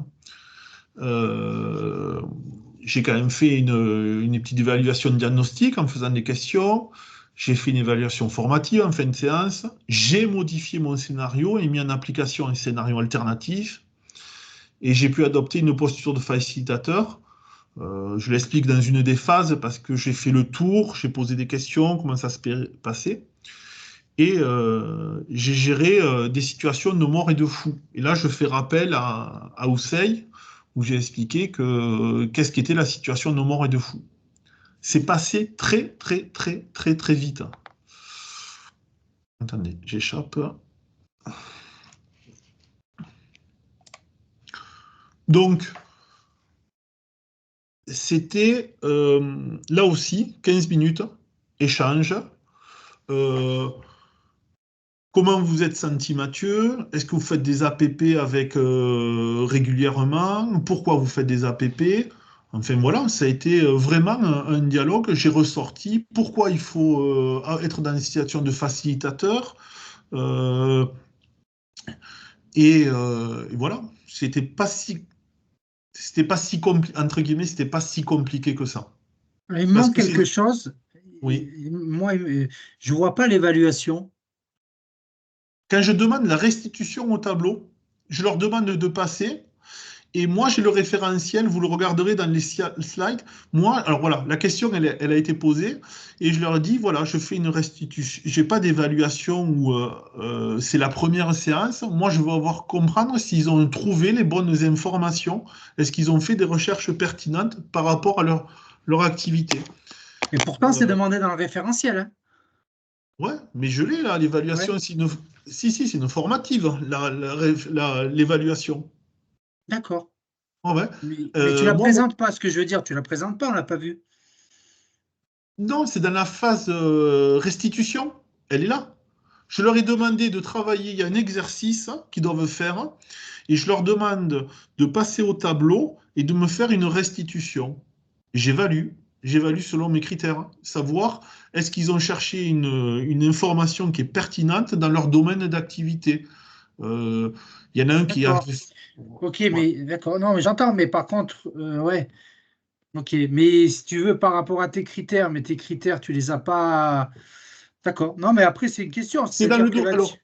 J'ai quand même fait une petite évaluation de diagnostic en faisant des questions. J'ai fait une évaluation formative en fin de séance. J'ai modifié mon scénario et mis en application un scénario alternatif. Et j'ai pu adopter une posture de facilitateur. Je l'explique dans une des phases parce que j'ai fait le tour, j'ai posé des questions, comment ça se passait. Et j'ai géré des situations de mort et de fou. Et là, je fais rappel à Ousseï, où j'ai expliqué qu'est-ce qu'était la situation de mort et de fou. C'est passé très, très, très, très, très vite. Attendez, j'échappe. Donc, c'était là aussi 15 minutes, échange. Comment vous êtes senti, Mathieu? Est-ce que vous faites des APP avec régulièrement? Pourquoi vous faites des APP? Enfin voilà, ça a été vraiment un dialogue. J'ai ressorti pourquoi il faut être dans une situation de facilitateur. Et voilà, c'était pas si compliqué, entre guillemets, c'était pas si compliqué que ça. Il me Parce manque que quelque chose. oui. Moi, je vois pas l'évaluation. Quand je demande la restitution au tableau, je leur demande de passer. Et moi, j'ai le référentiel, vous le regarderez dans les slides. Moi, alors voilà, la question, elle a été posée. Et je leur dis, voilà, je fais une restitution. Je n'ai pas d'évaluation où c'est la première séance. Moi, je veux avoir comprendre s'ils ont trouvé les bonnes informations. Est-ce qu'ils ont fait des recherches pertinentes par rapport à leur activité. Et pourtant, c'est demandé dans le référentiel. Hein. Ouais, mais je l'ai là, l'évaluation. Ouais. C'est une formative, l'évaluation. D'accord. Ouais. Mais tu la Moi, présentes pas, ce que je veux dire, tu la présentes pas, on l'a pas vu. non, c'est dans la phase restitution. Elle est là. Je leur ai demandé de travailler, il y a un exercice qu'ils doivent faire, et je leur demande de passer au tableau et de me faire une restitution. J'évalue selon mes critères, savoir est-ce qu'ils ont cherché une information qui est pertinente dans leur domaine d'activité. Il y en a un qui a... Ok, mais d'accord, non, mais j'entends, mais par contre, ouais, ok, mais si tu veux, par rapport à tes critères, mais tes critères, tu les as pas. D'accord, non, mais après, c'est une question, C'est dans c'est-à-dire le que dos. Alors, là-dessus.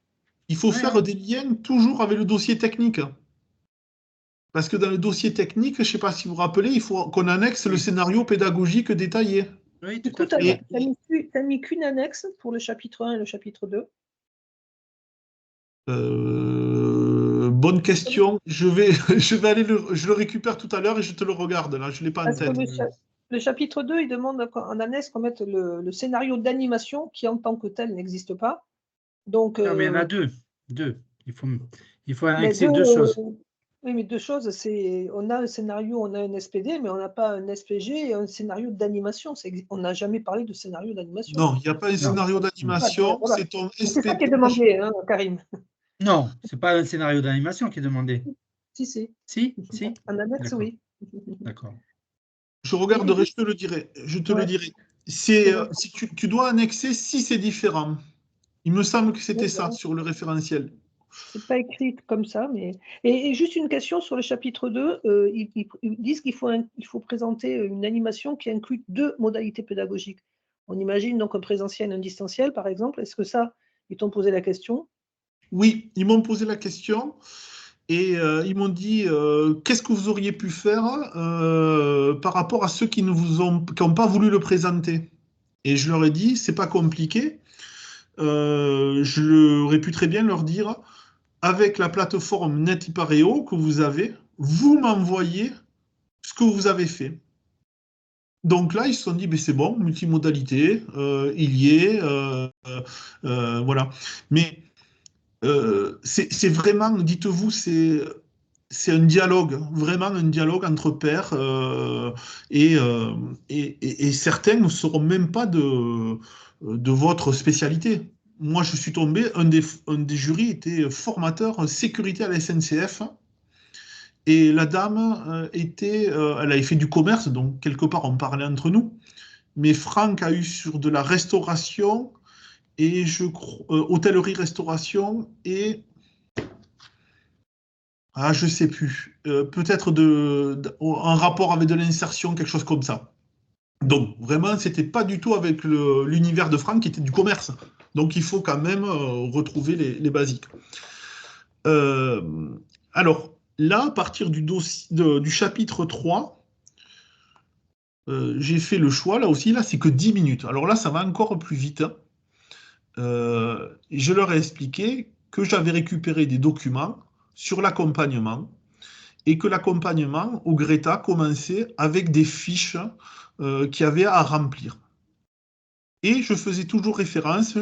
il faut Ouais, faire des liens toujours avec le dossier technique. Parce que dans le dossier technique, je ne sais pas si vous vous rappelez, il faut qu'on annexe le oui. scénario pédagogique détaillé. Oui, Du tout coup, à tu fait. n'as mis qu'une annexe pour le chapitre 1 et le chapitre 2. Bonne question. Je aller je le récupère tout à l'heure et je te le regarde. Là, je ne l'ai pas en Parce que tête. le chapitre 2, il demande en annexe qu'on mette le scénario d'animation qui, en tant que tel, n'existe pas. Donc, Non, mais il y en a deux. Deux. Il faut mais annexer deux choses. oui, mais deux choses, c'est on a un scénario, on a un SPD, mais on n'a pas un SPG et un scénario d'animation. On n'a jamais parlé de scénario d'animation. Non, il n'y a pas un Non. scénario d'animation. Voilà. C'est ton C'est ça qui est SPP. demandé, hein, Karim. Non, c'est pas un scénario d'animation qui est demandé. Si, si. Si. En annexe, D'accord. oui. D'accord. Je regarderai, je te le dirai. Je te le dirai. Si tu dois annexer si c'est différent. Il me semble que c'était ça sur le référentiel. C'est pas écrit comme ça, mais. Et juste une question sur le chapitre 2. Ils disent qu'il faut présenter une animation qui inclut 2 modalités pédagogiques. On imagine donc un présentiel et un distanciel, par exemple. Est-ce que ça, ils t'ont posé la question? Oui, ils m'ont posé la question et ils m'ont dit qu'est-ce que vous auriez pu faire par rapport à ceux qui n'ont pas voulu le présenter. Et je leur ai dit, c'est pas compliqué. Je aurais pu très bien leur dire, avec la plateforme NetIpareo que vous avez, vous m'envoyez ce que vous avez fait. Donc là, ils se sont dit, ben c'est bon, multimodalité, il y est, voilà. Mais c'est vraiment, dites-vous, c'est un dialogue, vraiment un dialogue entre pairs, et certains ne seront même pas de votre spécialité. Moi, je suis tombé, un des jurys était formateur sécurité à la SNCF. Et la dame elle avait fait du commerce, donc quelque part on parlait entre nous. Mais Franck a eu sur de la restauration et je crois hôtellerie-restauration et je sais plus, peut-être en rapport avec de l'insertion, quelque chose comme ça. Donc vraiment, c'était pas du tout avec l'univers de Franck qui était du commerce. Donc il faut quand même retrouver les basiques. Alors là, à partir du chapitre 3, j'ai fait le choix, là aussi, là, c'est que 10 minutes. Alors là, ça va encore plus vite. Je leur ai expliqué que j'avais récupéré des documents sur l'accompagnement et que l'accompagnement au Greta commençait avec des fiches qu'il y avait à remplir. Et je faisais toujours référence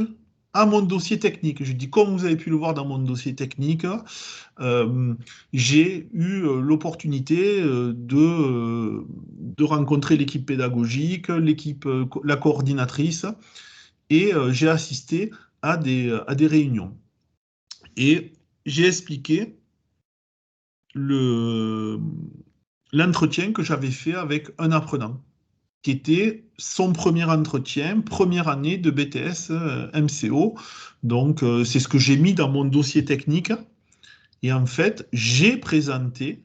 à mon dossier technique. Je dis, comme vous avez pu le voir dans mon dossier technique, j'ai eu l'opportunité de rencontrer l'équipe pédagogique, la coordinatrice, et j'ai assisté à des réunions. Et j'ai expliqué l'entretien que j'avais fait avec un apprenant, qui était son premier entretien, première année de BTS MCO. Donc, c'est ce que j'ai mis dans mon dossier technique. Et en fait, j'ai présenté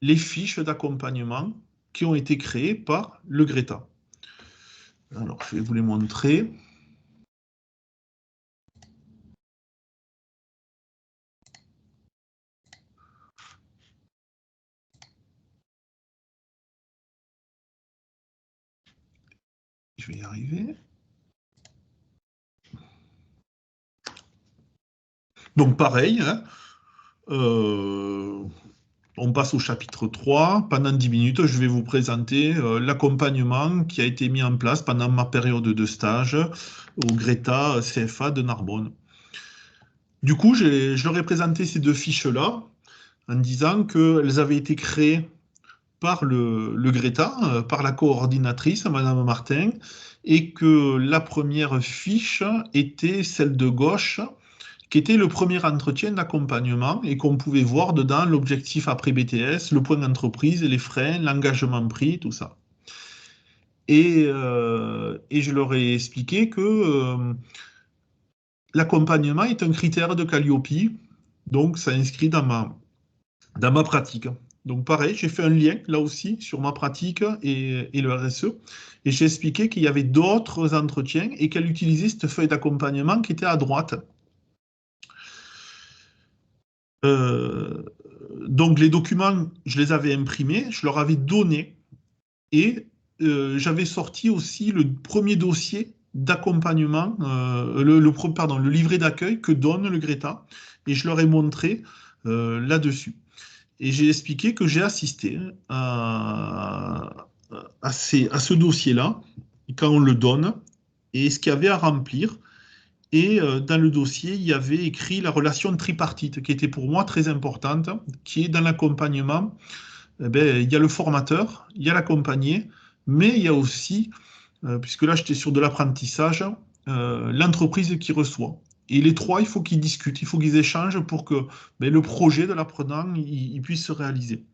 les fiches d'accompagnement qui ont été créées par le Greta. Alors, je vais vous les montrer. Je vais y arriver. Donc, pareil, hein, on passe au chapitre 3. Pendant 10 minutes, je vais vous présenter l'accompagnement qui a été mis en place pendant ma période de stage au Greta CFA de Narbonne. Du coup, je leur ai présenté ces deux fiches-là en disant qu'elles avaient été créées par le Greta, par la coordinatrice, Madame Martin, et que la première fiche était celle de gauche, qui était le premier entretien d'accompagnement et qu'on pouvait voir dedans l'objectif après BTS, le point d'entreprise, les freins, l'engagement pris, tout ça. Et je leur ai expliqué que l'accompagnement est un critère de Calliope, donc ça inscrit dans ma pratique. Donc pareil, j'ai fait un lien là aussi sur ma pratique et le RSE, et j'ai expliqué qu'il y avait d'autres entretiens et qu'elle utilisait cette feuille d'accompagnement qui était à droite. Donc les documents, je les avais imprimés, je leur avais donné, et j'avais sorti aussi le premier dossier d'accompagnement, le livret d'accueil que donne le Greta, et je leur ai montré là-dessus. Et j'ai expliqué que j'ai assisté à ce dossier-là, quand on le donne, et ce qu'il y avait à remplir. Et dans le dossier, il y avait écrit la relation tripartite, qui était pour moi très importante, qui est dans l'accompagnement. Il y a le formateur, il y a l'accompagné, mais il y a aussi, puisque là j'étais sur de l'apprentissage, l'entreprise qui reçoit. Et les trois, il faut qu'ils discutent, il faut qu'ils échangent pour que le projet de l'apprenant il puisse se réaliser.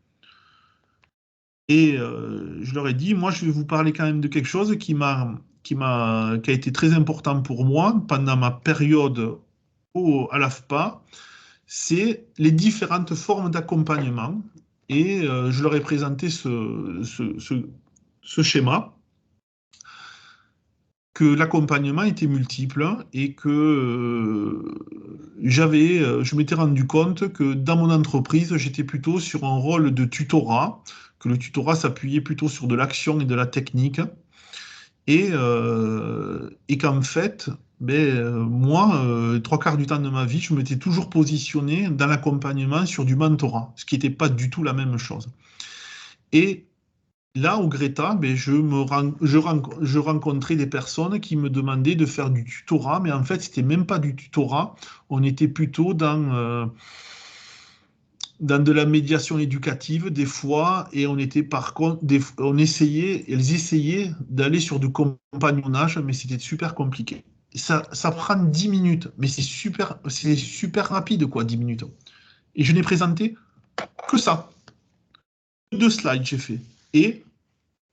Et je leur ai dit, moi je vais vous parler quand même de quelque chose qui a été très important pour moi pendant ma période à l'AFPA, c'est les différentes formes d'accompagnement. Et je leur ai présenté ce schéma, que l'accompagnement était multiple et que je m'étais rendu compte que dans mon entreprise, j'étais plutôt sur un rôle de tutorat, que le tutorat s'appuyait plutôt sur de l'action et de la technique, et qu'en fait, moi, 3/4 du temps de ma vie, je m'étais toujours positionné dans l'accompagnement sur du mentorat, ce qui n'était pas du tout la même chose. Et là, au Greta, je rencontrais des personnes qui me demandaient de faire du tutorat, mais en fait, c'était même pas du tutorat. On était plutôt dans de la médiation éducative des fois, et on était par contre, elles essayaient d'aller sur du compagnonnage, mais c'était super compliqué. Ça prend 10 minutes, mais c'est super rapide, quoi, 10 minutes. Et je n'ai présenté que ça. 2 slides, j'ai fait. Et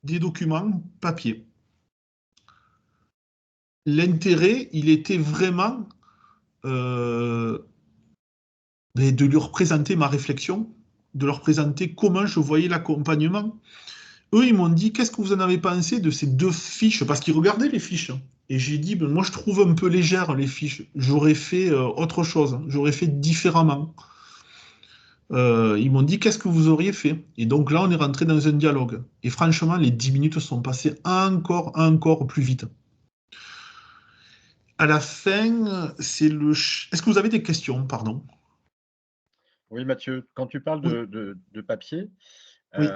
des documents papier. L'intérêt, il était vraiment de leur présenter ma réflexion, de leur présenter comment je voyais l'accompagnement. Eux, ils m'ont dit, qu'est-ce que vous en avez pensé de ces 2 fiches? Parce qu'ils regardaient les fiches. Et j'ai dit, moi, je trouve un peu légères les fiches. J'aurais fait autre chose. J'aurais fait différemment. Ils m'ont dit, qu'est-ce que vous auriez fait? Et donc là, on est rentré dans un dialogue. Et franchement, les 10 minutes sont passées encore plus vite. À la fin, c'est le... Est-ce que vous avez des questions, pardon? Oui, Mathieu, quand tu parles de papier, Oui.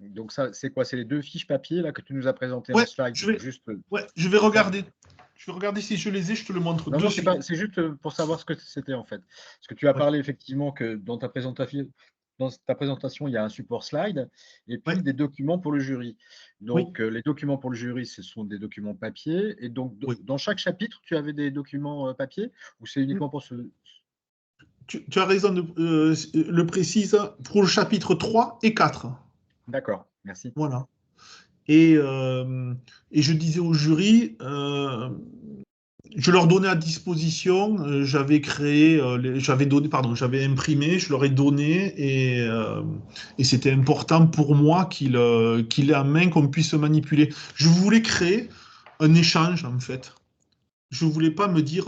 donc ça, c'est quoi? C'est les 2 fiches papier là que tu nous as présentées Ouais, en slide? je vais regarder. Je vais regarder si je les ai, je te le montre Non, de non, suite. c'est juste pour savoir ce que c'était en fait. Parce que tu as Ouais. parlé effectivement que dans ta présentation, il y a un support slide et puis Ouais. des documents pour le jury. Oui. Donc, les documents pour le jury, ce sont des documents papier. Et donc, Oui. dans chaque chapitre, tu avais des documents papier ou c'est uniquement pour ce… Tu as raison de le précise pour le chapitre 3 et 4. D'accord, merci. Voilà. Et je disais au jury, je leur donnais à disposition, j'avais imprimé, je leur ai donné et c'était important pour moi qu'il ait en main, qu'on puisse manipuler. Je voulais créer un échange en fait. Je voulais pas me dire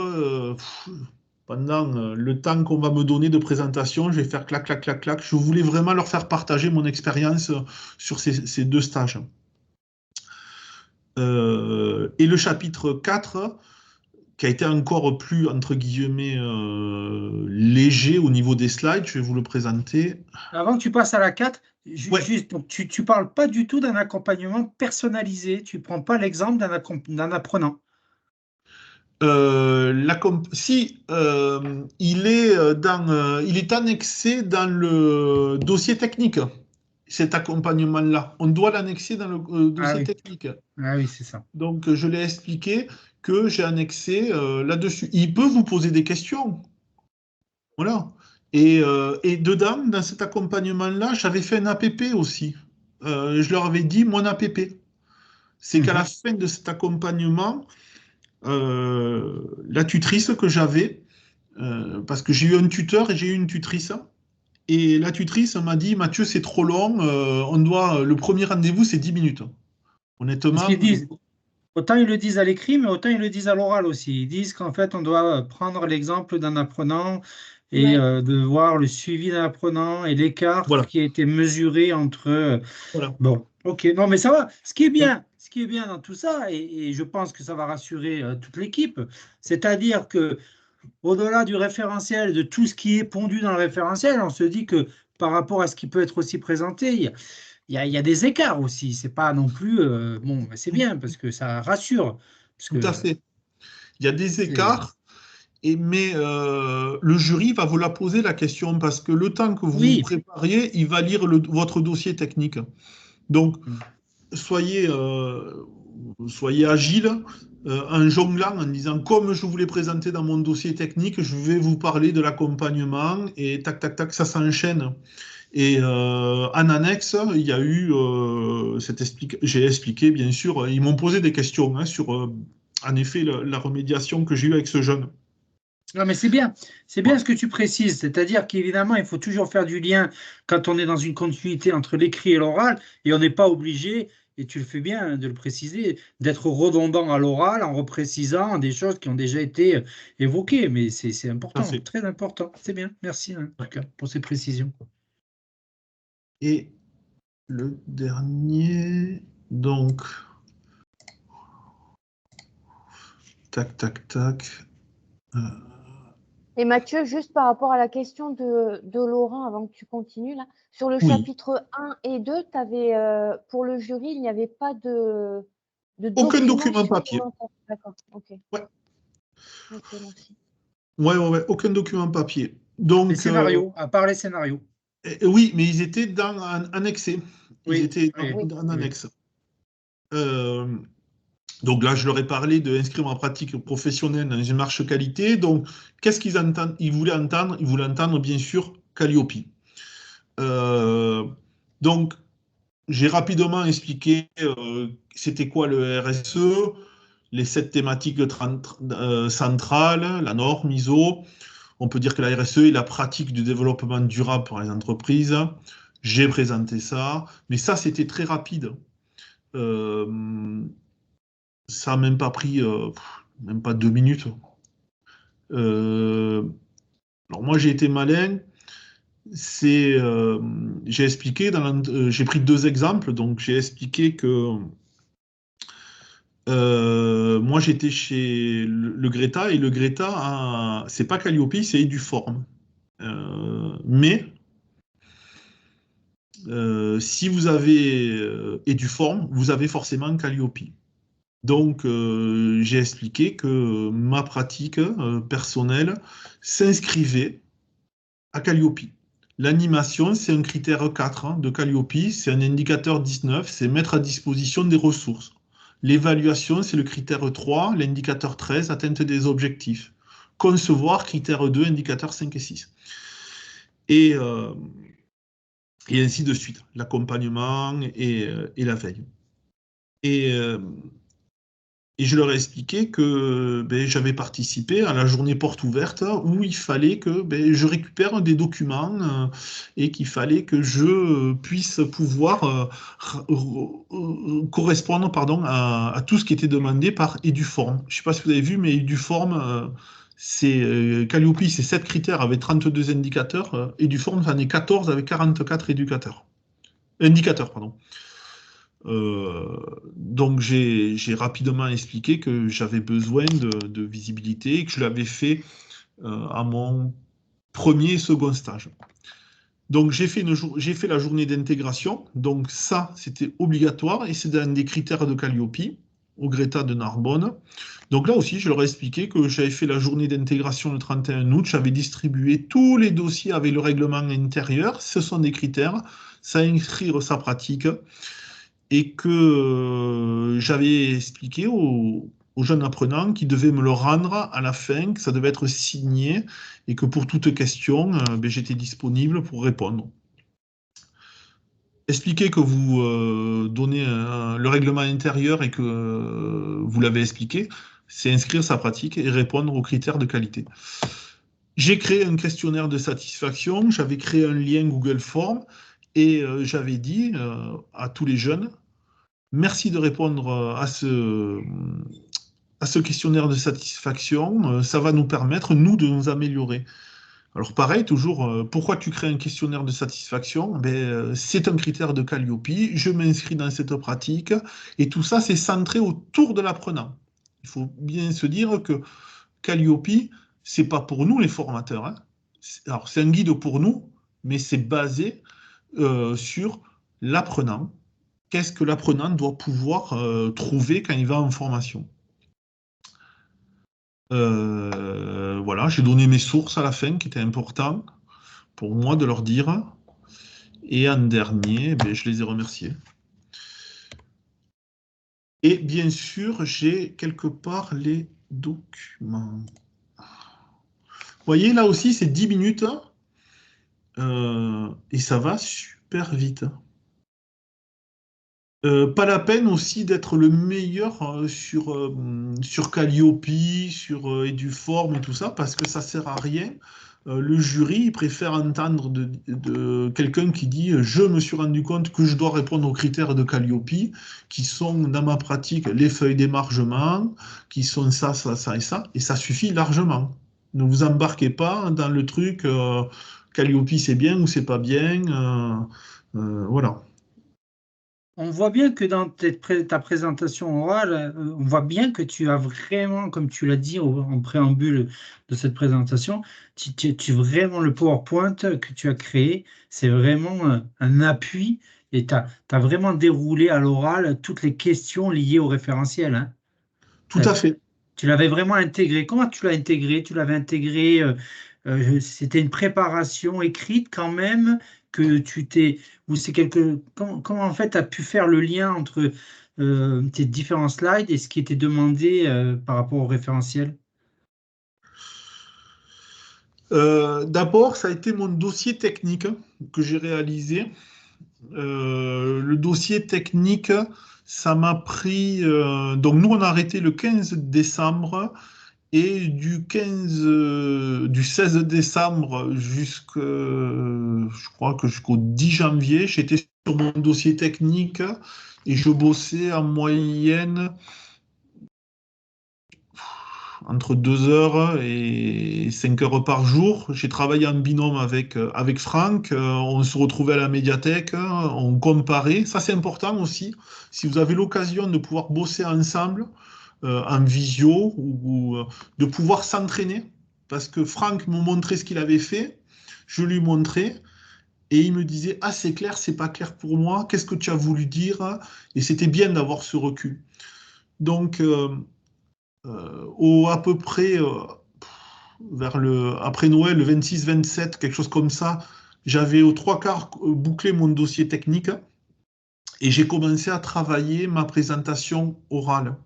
pendant le temps qu'on va me donner de présentation, je vais faire clac, clac, clac, clac. Je voulais vraiment leur faire partager mon expérience sur ces 2 stages. Et le chapitre 4, qui a été encore plus, entre guillemets, léger au niveau des slides, je vais vous le présenter. Avant que tu passes à la 4, Ouais. juste, donc, tu ne parles pas du tout d'un accompagnement personnalisé. Tu ne prends pas l'exemple d'un apprenant. Il est annexé dans le dossier technique, cet accompagnement-là. On doit l'annexer dans le dossier technique. Ah oui, c'est ça. Donc, je l'ai expliqué que j'ai annexé là-dessus. Il peut vous poser des questions. Voilà. Et dedans, dans cet accompagnement-là, j'avais fait un APP aussi. Je leur avais dit mon APP. C'est qu'à la fin de cet accompagnement, la tutrice que j'avais, parce que j'ai eu un tuteur et j'ai eu une tutrice, et la tutrice m'a dit, Mathieu, c'est trop long, le premier rendez-vous, c'est 10 minutes. Honnêtement. Autant ils le disent à l'écrit, mais autant ils le disent à l'oral aussi. Ils disent qu'en fait, on doit prendre l'exemple d'un apprenant et de voir le suivi d'un apprenant et l'écart Voilà. qui a été mesuré entre… Voilà. Bon, ok, non, mais ça va. Ce qui est bien dans tout ça, et je pense que ça va rassurer toute l'équipe, c'est-à-dire que au-delà du référentiel, de tout ce qui est pondu dans le référentiel, on se dit que par rapport à ce qui peut être aussi présenté, il y a des écarts aussi. C'est pas non plus bon, c'est bien parce que ça rassure. Tout à fait. Il y a des écarts, mais le jury va vous la poser la question parce que le temps que vous vous prépariez, il va lire votre dossier technique. Donc, soyez agile en jonglant, en disant comme je vous l'ai présenté dans mon dossier technique, je vais vous parler de l'accompagnement et tac, tac, tac, ça s'enchaîne. Et en annexe, il y a eu j'ai expliqué, bien sûr, ils m'ont posé des questions sur, en effet, la remédiation que j'ai eue avec ce jeune. Non, mais c'est bien ce que tu précises, c'est-à-dire qu'évidemment, il faut toujours faire du lien quand on est dans une continuité entre l'écrit et l'oral, et on n'est pas obligé, et tu le fais bien de le préciser, d'être redondant à l'oral en reprécisant des choses qui ont déjà été évoquées, mais c'est important, très important, c'est bien, merci en tout cas pour ces précisions. Et le dernier, donc, tac, tac, tac. Et Mathieu, juste par rapport à la question de Laurent, avant que tu continues, là, sur le chapitre 1 et 2, pour le jury, il n'y avait pas de aucun document papier. D'accord, ok. Ouais. Ok, merci. Ouais, aucun document papier. Donc, les scénarios, à part les scénarios. Oui, mais ils étaient annexés. Ils étaient en annexe. Donc là, je leur ai parlé d'inscrire ma pratique professionnelle dans une marche qualité. Donc, qu'est-ce qu'ils entendent? Ils voulaient entendre, bien sûr, Calliope. Donc, j'ai rapidement expliqué c'était quoi le RSE, les 7 thématiques centrales, la norme ISO. On peut dire que la RSE est la pratique du développement durable pour les entreprises. J'ai présenté ça, mais ça, c'était très rapide. Ça n'a même pas pris, même pas 2 minutes. Alors moi, j'ai été malin. J'ai expliqué, j'ai pris 2 exemples. Donc, j'ai expliqué que moi, j'étais chez le Greta, et le Greta, c'est pas Calliope, c'est Eduform. Mais si vous avez Eduform, vous avez forcément Calliope. Donc, j'ai expliqué que ma pratique personnelle s'inscrivait à Calliope. L'animation, c'est un critère 4 de Calliope, c'est un indicateur 19, c'est mettre à disposition des ressources. L'évaluation, c'est le critère 3, l'indicateur 13, atteinte des objectifs. Concevoir, critère 2, indicateur 5 et 6. Et ainsi de suite, l'accompagnement et la veille. Et je leur ai expliqué que j'avais participé à la journée porte ouverte où il fallait que je récupère des documents et qu'il fallait que je puisse pouvoir correspondre à tout ce qui était demandé par Eduform. Je ne sais pas si vous avez vu, mais Eduform, Calliope, c'est 7 critères avec 32 indicateurs. Eduform, ça en est 14 avec 44 indicateurs. Donc j'ai rapidement expliqué que j'avais besoin de visibilité et que je l'avais fait à mon premier et second stage. Donc j'ai fait la journée d'intégration, donc ça c'était obligatoire et c'est dans des critères de Calliope au Greta de Narbonne. Donc là aussi je leur ai expliqué que j'avais fait la journée d'intégration le 31 août, j'avais distribué tous les dossiers avec le règlement intérieur, ce sont des critères, ça inscrire sa pratique. Et que j'avais expliqué aux jeunes apprenants qu'ils devaient me le rendre à la fin, que ça devait être signé, et que pour toute question, j'étais disponible pour répondre. Expliquer que vous donnez le règlement intérieur et que vous l'avez expliqué, c'est inscrire sa pratique et répondre aux critères de qualité. J'ai créé un questionnaire de satisfaction, j'avais créé un lien Google Form, et j'avais dit à tous les jeunes, merci de répondre à ce questionnaire de satisfaction. Ça va nous permettre, nous, de nous améliorer. Alors pareil, toujours, pourquoi tu crées un questionnaire de satisfaction? C'est un critère de Calliope, je m'inscris dans cette pratique, et tout ça, c'est centré autour de l'apprenant. Il faut bien se dire que Calliope, c'est pas pour nous les formateurs. Hein. Alors c'est un guide pour nous, mais c'est basé sur l'apprenant. Qu'est-ce que l'apprenant doit pouvoir trouver quand il va en formation. Voilà, j'ai donné mes sources à la fin, qui étaient importantes pour moi de leur dire. Et en dernier, je les ai remerciés. Et bien sûr, j'ai quelque part les documents. Vous voyez, là aussi, c'est 10 minutes. Et ça va super vite. Pas la peine aussi d'être le meilleur sur Calliope, sur Eduform et tout ça, parce que ça sert à rien. Le jury, il préfère entendre de quelqu'un qui dit « Je me suis rendu compte que je dois répondre aux critères de Calliope, qui sont dans ma pratique les feuilles d'émargement, qui sont ça, ça, ça et ça, et ça suffit largement. Ne vous embarquez pas dans le truc Calliope c'est bien ou c'est pas bien. Voilà. » On voit bien que dans ta présentation orale, on voit bien que tu as vraiment, comme tu l'as dit en préambule de cette présentation, vraiment le PowerPoint que tu as créé, c'est vraiment un appui et tu as vraiment déroulé à l'oral toutes les questions liées au référentiel. Hein. Tout à fait. Tu l'avais vraiment intégré. Comment tu l'as intégré? Tu l'avais intégré, c'était une préparation écrite quand même que tu t'es, ou c'est comment en fait tu as pu faire le lien entre tes différents slides et ce qui était demandé par rapport au référentiel? D'abord, ça a été mon dossier technique que j'ai réalisé. Le dossier technique, ça m'a pris... donc nous, on a arrêté le 15 décembre et du 16 décembre je crois que jusqu'au 10 janvier, j'étais sur mon dossier technique et je bossais en moyenne entre 2 heures et 5 heures par jour. J'ai travaillé en binôme avec Franck. On se retrouvait à la médiathèque, on comparait. Ça, c'est important aussi. Si vous avez l'occasion de pouvoir bosser ensemble, en visio, ou de pouvoir s'entraîner. Parce que Franck me montrait ce qu'il avait fait, je lui montrais, et il me disait « Ah, c'est clair, c'est pas clair pour moi, qu'est-ce que tu as voulu dire ?» Et c'était bien d'avoir ce recul. Donc, à peu près après Noël, le 26-27, quelque chose comme ça, j'avais aux 3/4 bouclé mon dossier technique et j'ai commencé à travailler ma présentation orale.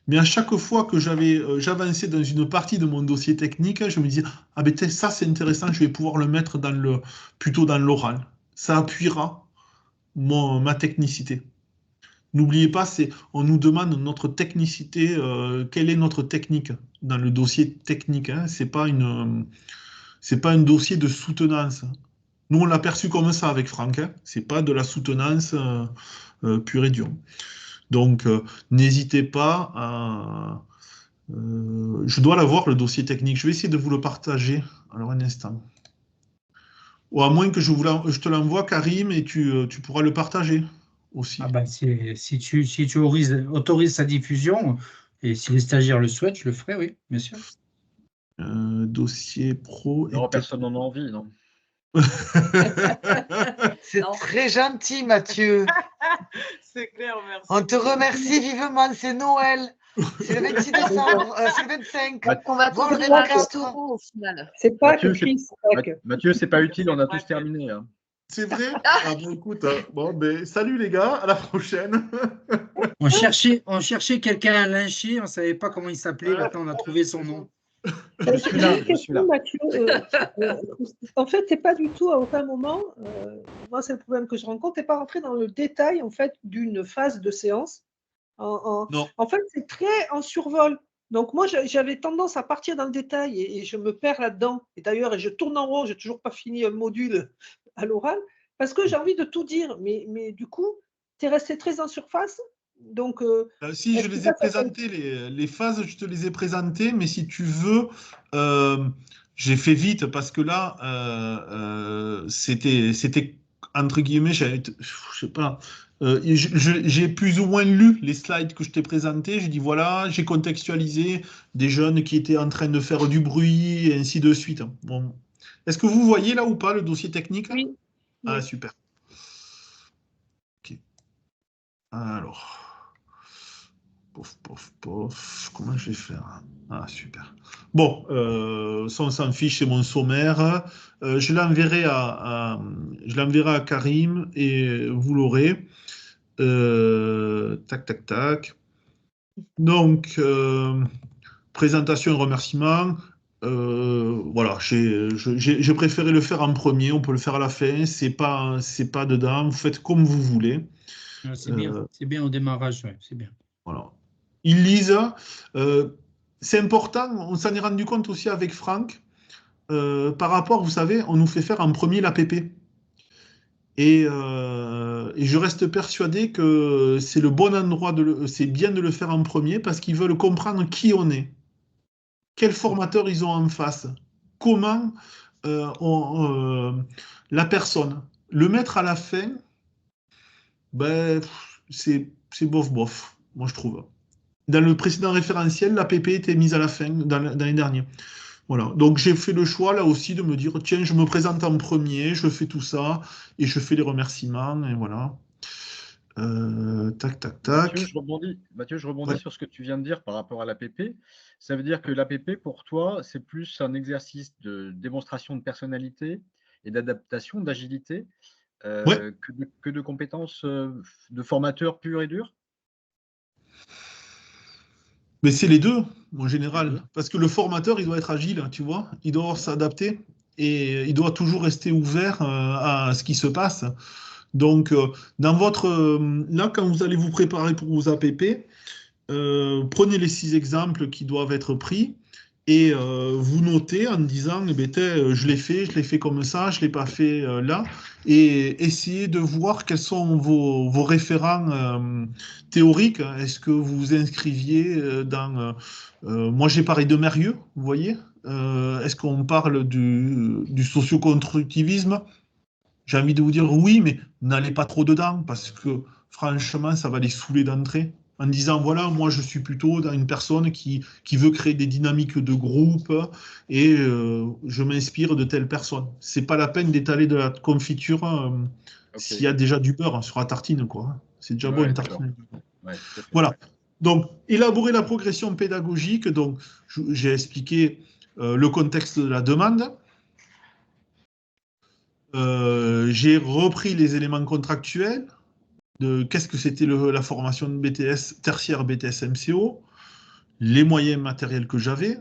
Mais à chaque fois que j'avançais dans une partie de mon dossier technique, je me disais, ah ben ça c'est intéressant, je vais pouvoir le mettre plutôt dans l'oral. Ça appuiera ma technicité. N'oubliez pas, on nous demande notre technicité, quelle est notre technique dans le dossier technique. Hein, c'est pas un dossier de soutenance. Nous, on l'a perçu comme ça avec Franck. Hein, c'est pas de la soutenance pure et dure. Donc, n'hésitez pas à. Je dois l'avoir, le dossier technique. Je vais essayer de vous le partager. Alors, un instant. Ou à moins que je te l'envoie, Karim, et tu pourras le partager aussi. Ah ben, si tu autorises sa diffusion, et si les stagiaires le souhaitent, je le ferai, oui, bien sûr. Dossier pro. Non, personne n'en a envie, non. C'est très gentil, Mathieu. C'est clair, merci. On te remercie vivement, c'est Noël. C'est le 26 décembre, c'est le 25. On va Voir tous le voir 24. restaurant au final. C'est pas que Mathieu, Chris. Mathieu, c'est pas utile, on a tous terminé. Hein. C'est vrai? Ah bon, écoute, bon, ben, salut les gars, à la prochaine. On cherchait quelqu'un à lyncher, on ne savait pas comment il s'appelait, maintenant on a trouvé son nom. Je suis là, je suis là. Mathieu, en fait, c'est pas du tout à aucun moment, moi c'est le problème que je rencontre, t'es pas rentré dans le détail en fait d'une phase de séance. Non. En fait, c'est très en survol. Donc moi, j'avais tendance à partir dans le détail et je me perds là-dedans. Et d'ailleurs, je tourne en rond, j'ai toujours pas fini un module à l'oral parce que j'ai envie de tout dire. Mais du coup, tu es resté très en surface. Donc, si je les ai présentées, les phases, je te les ai présentées, mais si tu veux, j'ai fait vite parce que là, c'était entre guillemets, je sais pas, j'ai plus ou moins lu les slides que je t'ai présentés. J'ai dit voilà, j'ai contextualisé des jeunes qui étaient en train de faire du bruit et ainsi de suite. Bon. Est-ce que vous voyez là ou pas le dossier technique? Oui. Ah, Oui. super. Ok. Alors. Pof. Comment je vais faire? Ah, super. Bon, ça, on s'en fiche, c'est mon sommaire. Je l'enverrai à Karim et vous l'aurez. Tac. Donc, présentation et remerciements. Voilà, j'ai préféré le faire en premier. On peut le faire à la fin. C'est pas dedans. Vous faites comme vous voulez. C'est bien au démarrage, ouais, c'est bien. Voilà. Ils lisent. C'est important, on s'en est rendu compte aussi avec Franck, par rapport, vous savez, on nous fait faire en premier l'APP. Et je reste persuadé que c'est le bon endroit, c'est bien de le faire en premier parce qu'ils veulent comprendre qui on est, quel formateur ils ont en face, comment la personne. Le mettre à la fin, ben, c'est bof, moi je trouve. Dans le précédent référentiel, l'APP était mise à la fin dans l'année dernière. Voilà. Donc j'ai fait le choix là aussi de me dire tiens, je me présente en premier, je fais tout ça et je fais les remerciements et voilà. Tac. Mathieu, je rebondis Ouais. sur ce que tu viens de dire par rapport à l'APP. Ça veut dire que l'APP, pour toi, c'est plus un exercice de démonstration de personnalité et d'adaptation, d'agilité, Ouais. que de compétences de formateur pur et dur? Mais c'est les deux, en général. Parce que le formateur, il doit être agile, tu vois. Il doit s'adapter et il doit toujours rester ouvert à ce qui se passe. Donc, là, quand vous allez vous préparer pour vos APP, prenez les 6 exemples qui doivent être pris et vous notez en disant, je l'ai fait comme ça, je ne l'ai pas fait là, et essayez de voir quels sont vos référents théoriques. Est-ce que vous vous inscriviez dans... moi, j'ai parlé de Mérieux, vous voyez. Est-ce qu'on parle du socioconstructivisme? J'ai envie de vous dire oui, mais n'allez pas trop dedans, parce que franchement, ça va les saouler d'entrée. En disant, voilà, moi je suis plutôt dans une personne qui veut créer des dynamiques de groupe et je m'inspire de telle personne. C'est pas la peine d'étaler de la confiture s'il y a déjà du beurre sur la tartine, quoi. C'est déjà bon une tartine. Ouais, voilà. Donc, élaborer la progression pédagogique. Donc, j'ai expliqué le contexte de la demande. J'ai repris les éléments contractuels de qu'est-ce que c'était la formation de BTS tertiaire BTS MCO, les moyens matériels que j'avais,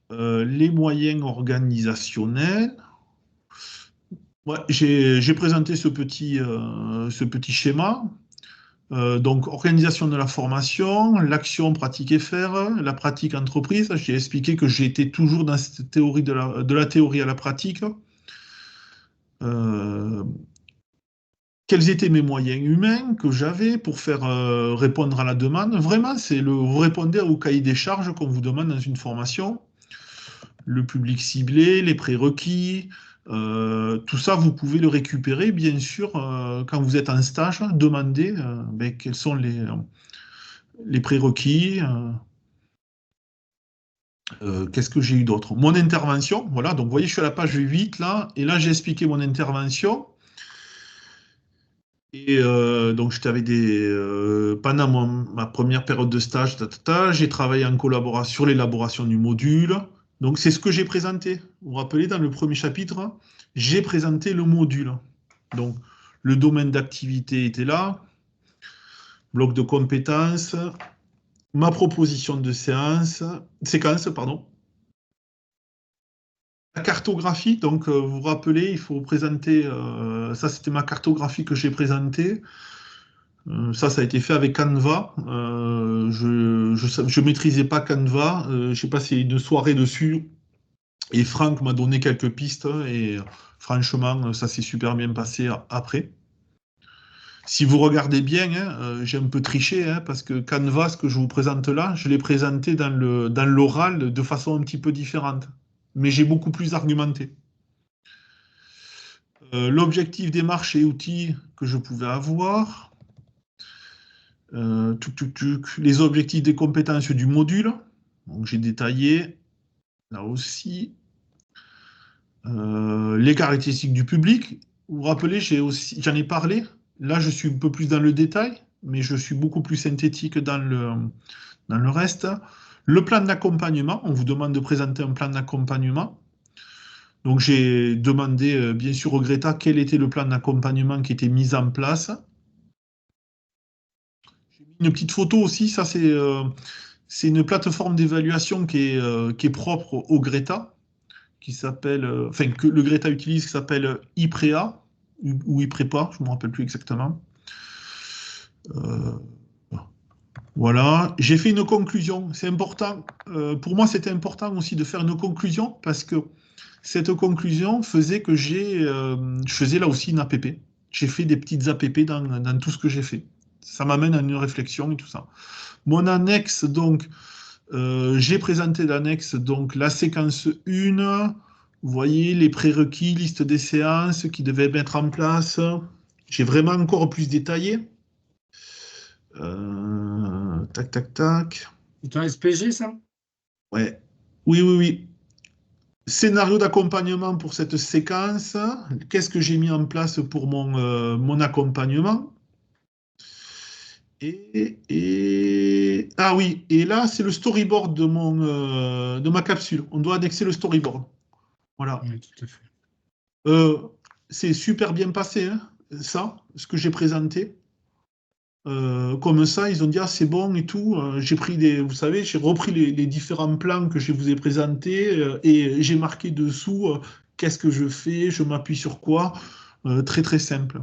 les moyens organisationnels. Ouais, j'ai présenté ce petit schéma. Donc, organisation de la formation, l'action, pratique et faire, la pratique entreprise. J'ai expliqué que j'étais toujours dans cette théorie de la théorie à la pratique. Quels étaient mes moyens humains que j'avais pour faire répondre à la demande. Vraiment, vous répondez au cahier des charges qu'on vous demande dans une formation. Le public ciblé, les prérequis, tout ça, vous pouvez le récupérer, bien sûr, quand vous êtes en stage, demandez quels sont les prérequis. Qu'est-ce que j'ai eu d'autre? Mon intervention, voilà, donc vous voyez, je suis à la page 8, là, et là, j'ai expliqué mon intervention. Et donc, j'étais avec pendant ma première période de stage, j'ai travaillé en collaboration sur l'élaboration du module. Donc, c'est ce que j'ai présenté. Vous vous rappelez, dans le premier chapitre, j'ai présenté le module. Donc, le domaine d'activité était là, bloc de compétences, ma proposition de séquence, pardon. La cartographie, donc vous vous rappelez, il faut présenter, ça c'était ma cartographie que j'ai présentée. Ça a été fait avec Canva. Je maîtrisais pas Canva. J'ai passé une soirée dessus et Franck m'a donné quelques pistes et franchement, ça s'est super bien passé après. Si vous regardez bien, j'ai un peu triché parce que Canva, ce que je vous présente là, je l'ai présenté dans l'oral de façon un petit peu différente. Mais j'ai beaucoup plus argumenté. L'objectif des marches et outils que je pouvais avoir. Les objectifs des compétences du module. Donc j'ai détaillé là aussi. Les caractéristiques du public. Vous vous rappelez, j'en ai parlé. Là, je suis un peu plus dans le détail, mais je suis beaucoup plus synthétique dans le reste. Le plan d'accompagnement. On vous demande de présenter un plan d'accompagnement. Donc j'ai demandé, bien sûr, au Greta quel était le plan d'accompagnement qui était mis en place. J'ai mis une petite photo aussi, ça c'est une plateforme d'évaluation qui est propre au Greta, qui s'appelle, que le Greta utilise, qui s'appelle IPREA, ou IPREPA, je ne me rappelle plus exactement. Voilà, j'ai fait une conclusion, c'est important. Pour moi, c'était important aussi de faire une conclusion, parce que cette conclusion faisait que je faisais là aussi une APP. J'ai fait des petites APP dans tout ce que j'ai fait. Ça m'amène à une réflexion et tout ça. Mon annexe, donc, j'ai présenté l'annexe, donc la séquence 1, vous voyez, les prérequis, liste des séances qui devaient mettre en place. J'ai vraiment encore plus détaillé. Tac, tac, tac. C'est un SPG, ça? Ouais. Oui. Scénario d'accompagnement pour cette séquence. Qu'est-ce que j'ai mis en place pour mon accompagnement? Ah oui, et là, c'est le storyboard de ma capsule. On doit annexer le storyboard. Voilà. Oui, tout à fait. C'est super bien passé, hein, ça, ce que j'ai présenté. Comme ça, ils ont dit, ah, c'est bon et tout. J'ai pris vous savez, j'ai repris les différents plans que je vous ai présentés et j'ai marqué dessous qu'est-ce que je fais, je m'appuie sur quoi. Très, très simple.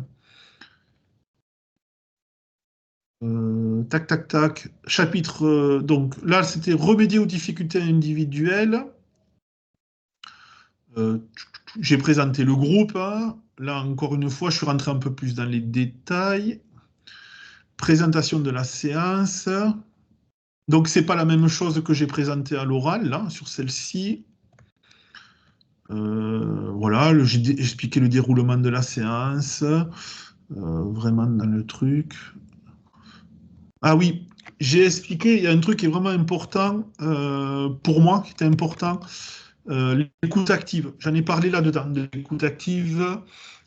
Tac, tac, tac. Chapitre, donc là, c'était remédier aux difficultés individuelles. J'ai présenté le groupe. Hein. Là, encore une fois, je suis rentré un peu plus dans les détails. Présentation de la séance. Donc, ce n'est pas la même chose que j'ai présenté à l'oral, là, sur celle-ci. Voilà, j'ai expliqué le déroulement de la séance. Vraiment dans le truc. Ah oui, j'ai expliqué, il y a un truc qui est vraiment important pour moi, qui était important, l'écoute active. J'en ai parlé là-dedans, de l'écoute active,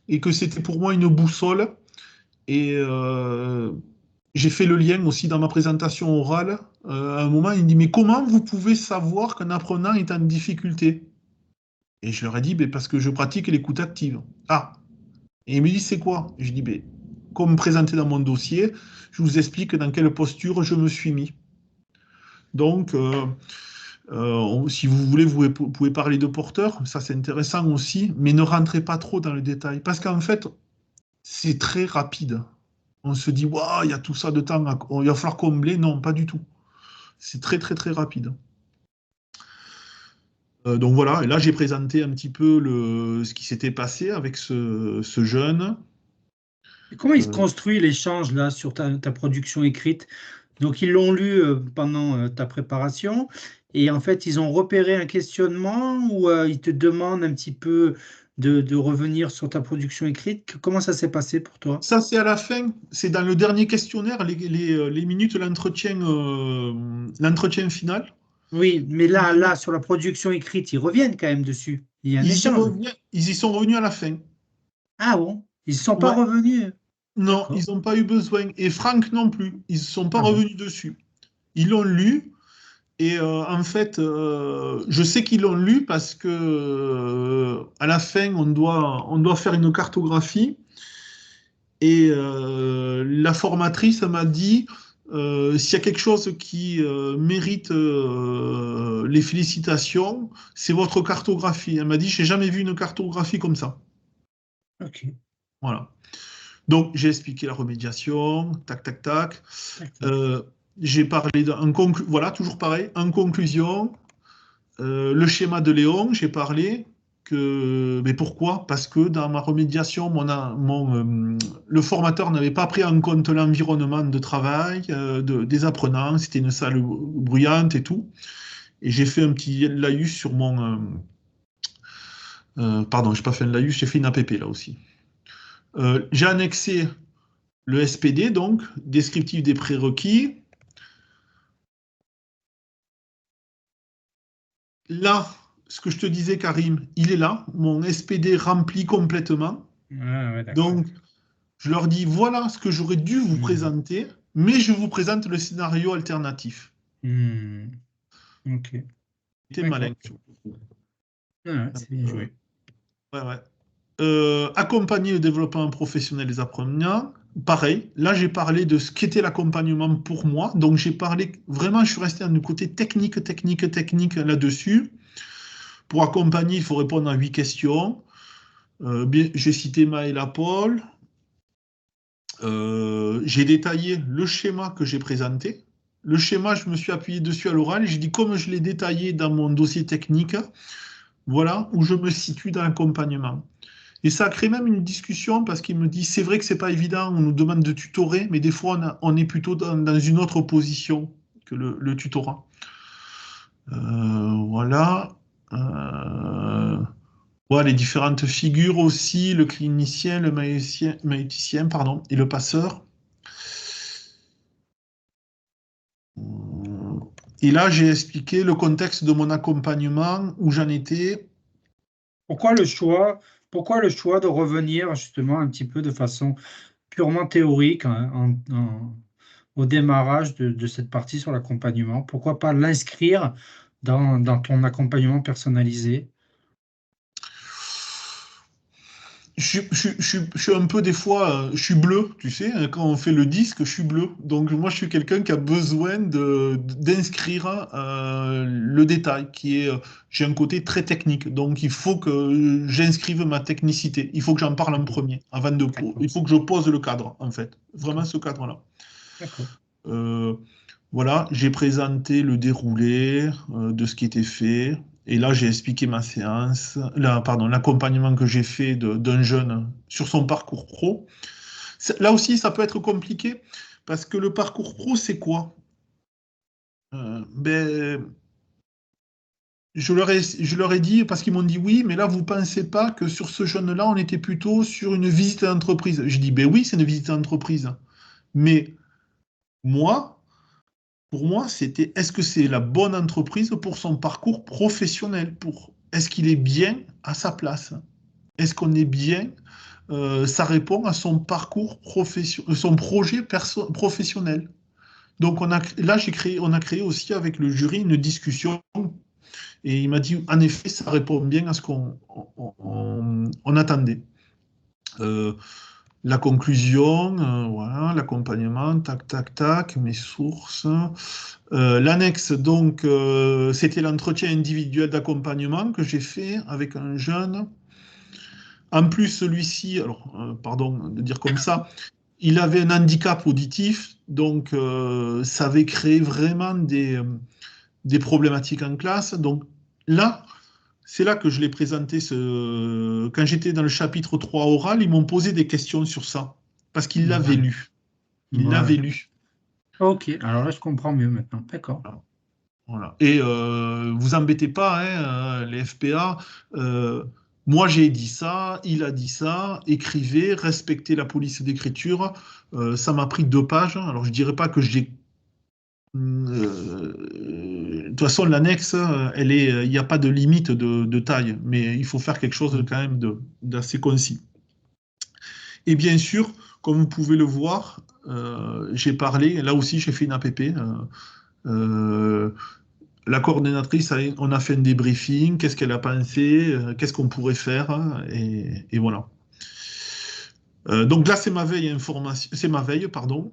et que c'était pour moi une boussole. Et j'ai fait le lien aussi dans ma présentation orale. À un moment, il me dit, mais comment vous pouvez savoir qu'un apprenant est en difficulté? Et je leur ai dit, ben, parce que je pratique l'écoute active. Ah. Et il me dit, c'est quoi? Et je dis, ben, comme présenté dans mon dossier, je vous explique dans quelle posture je me suis mis. Donc, si vous voulez, vous pouvez parler de porteur, ça c'est intéressant aussi, mais ne rentrez pas trop dans le détail, parce qu'en fait, c'est très rapide. On se dit, waouh, il y a tout ça de temps, il va falloir combler. Non, pas du tout. C'est très, très, très rapide. Donc voilà, et là j'ai présenté un petit peu ce qui s'était passé avec ce jeune. Et comment il se construit l'échange là sur ta production écrite? Donc ils l'ont lu pendant ta préparation et en fait ils ont repéré un questionnement ou ils te demandent un petit peu de revenir sur ta production écrite. Comment ça s'est passé pour toi? Ça, c'est à la fin, c'est dans le dernier questionnaire, les minutes, l'entretien final. Oui, mais là, sur la production écrite, ils reviennent quand même dessus. Il y a un échange. Ils y sont revenus à la fin. Ah bon? Ils ne sont pas Ouais. revenus? Non, D'accord. ils n'ont pas eu besoin. Et Franck non plus. Ils ne sont pas Ah bon. revenus dessus. Ils l'ont lu. Et en fait, je sais qu'ils l'ont lu parce que à la fin, on doit faire une cartographie. Et la formatrice m'a dit, s'il y a quelque chose qui mérite les félicitations, c'est votre cartographie. Elle m'a dit, j'ai jamais vu une cartographie comme ça. Ok. Voilà. Donc, j'ai expliqué la remédiation, tac, tac, tac. J'ai parlé voilà, toujours pareil, en conclusion, le schéma de Léon, j'ai parlé mais pourquoi? Parce que dans ma remédiation, le formateur n'avait pas pris en compte l'environnement de travail des apprenants, c'était une salle bruyante et tout. Et j'ai fait un petit laïus sur pardon, j'ai pas fait un laïus, j'ai fait une APP là aussi. J'ai annexé le SPD, donc, descriptif des prérequis. Là, ce que je te disais, Karim, il est là, mon SPD rempli complètement. Ah, ouais, donc, je leur dis, voilà ce que j'aurais dû vous présenter, mais je vous présente le scénario alternatif. Ok. T'es malin. Ah, c'est bien joué. Ouais. Accompagner le développement professionnel des apprenants. Pareil, là j'ai parlé de ce qu'était l'accompagnement pour moi. Donc j'ai parlé, vraiment je suis resté dans le côté technique là-dessus. Pour accompagner, il faut répondre à 8 questions. J'ai cité Maëla Paul. J'ai détaillé le schéma que j'ai présenté. Le schéma, je me suis appuyé dessus à l'oral et j'ai dit, comme je l'ai détaillé dans mon dossier technique, voilà où je me situe dans l'accompagnement. Et ça a créé même une discussion parce qu'il me dit, c'est vrai que c'est pas évident, on nous demande de tutorer, mais des fois on est plutôt dans une autre position que le tutorat. Voilà. Les différentes figures aussi, le clinicien, le maïticien, pardon, et le passeur. Et là, j'ai expliqué le contexte de mon accompagnement, où j'en étais. Pourquoi le choix de revenir justement un petit peu de façon purement théorique au démarrage de cette partie sur l'accompagnement? Pourquoi pas l'inscrire dans ton accompagnement personnalisé? Je suis un peu des fois, je suis bleu, tu sais, quand on fait le disque, je suis bleu. Donc moi, je suis quelqu'un qui a besoin d'inscrire le détail, j'ai un côté très technique. Donc il faut que j'inscrive ma technicité. Il faut que j'en parle en premier, il faut que je pose le cadre, en fait. Vraiment ce cadre-là. D'accord. Voilà, j'ai présenté le déroulé de ce qui était fait. Et là, j'ai expliqué ma séance, l'accompagnement que j'ai fait d'un jeune sur son parcours pro. Là aussi, ça peut être compliqué parce que le parcours pro, c'est quoi? Je leur ai dit, parce qu'ils m'ont dit oui, mais là, vous ne pensez pas que sur ce jeune-là, on était plutôt sur une visite d'entreprise? Je dis, oui, c'est une visite d'entreprise. Mais pour moi, c'était est-ce que c'est la bonne entreprise pour son parcours professionnel? Est-ce qu'il est bien à sa place? Est-ce qu'on est bien ça répond à son parcours son projet professionnel. Donc là, on a créé aussi avec le jury une discussion et il m'a dit, en effet, ça répond bien à ce qu'on attendait. La conclusion, voilà, l'accompagnement, tac, tac, tac, mes sources. L'annexe, donc, c'était l'entretien individuel d'accompagnement que j'ai fait avec un jeune. En plus, celui-ci, alors, pardon de dire comme ça, il avait un handicap auditif, donc ça avait créé vraiment des problématiques en classe. Donc là, c'est là que je l'ai présenté. Quand j'étais dans le chapitre 3 oral, ils m'ont posé des questions sur ça, parce qu'ils l'avaient lu. Ils l'avaient lu. Ok, alors là, je comprends mieux maintenant. D'accord. Voilà. Et vous embêtez pas, hein, les FPA. Moi, j'ai dit ça, il a dit ça, écrivez, respectez la police d'écriture. Ça m'a pris 2 pages. Alors, je dirais pas que j'ai... de toute façon, l'annexe, il n'y a pas de limite de taille, mais il faut faire quelque chose quand même d'assez concis. Et bien sûr, comme vous pouvez le voir, j'ai parlé, là aussi j'ai fait une APP. La coordonnatrice, on a fait un débriefing, qu'est-ce qu'elle a pensé, qu'est-ce qu'on pourrait faire, et voilà. Donc là, c'est ma veille information, c'est ma veille, pardon.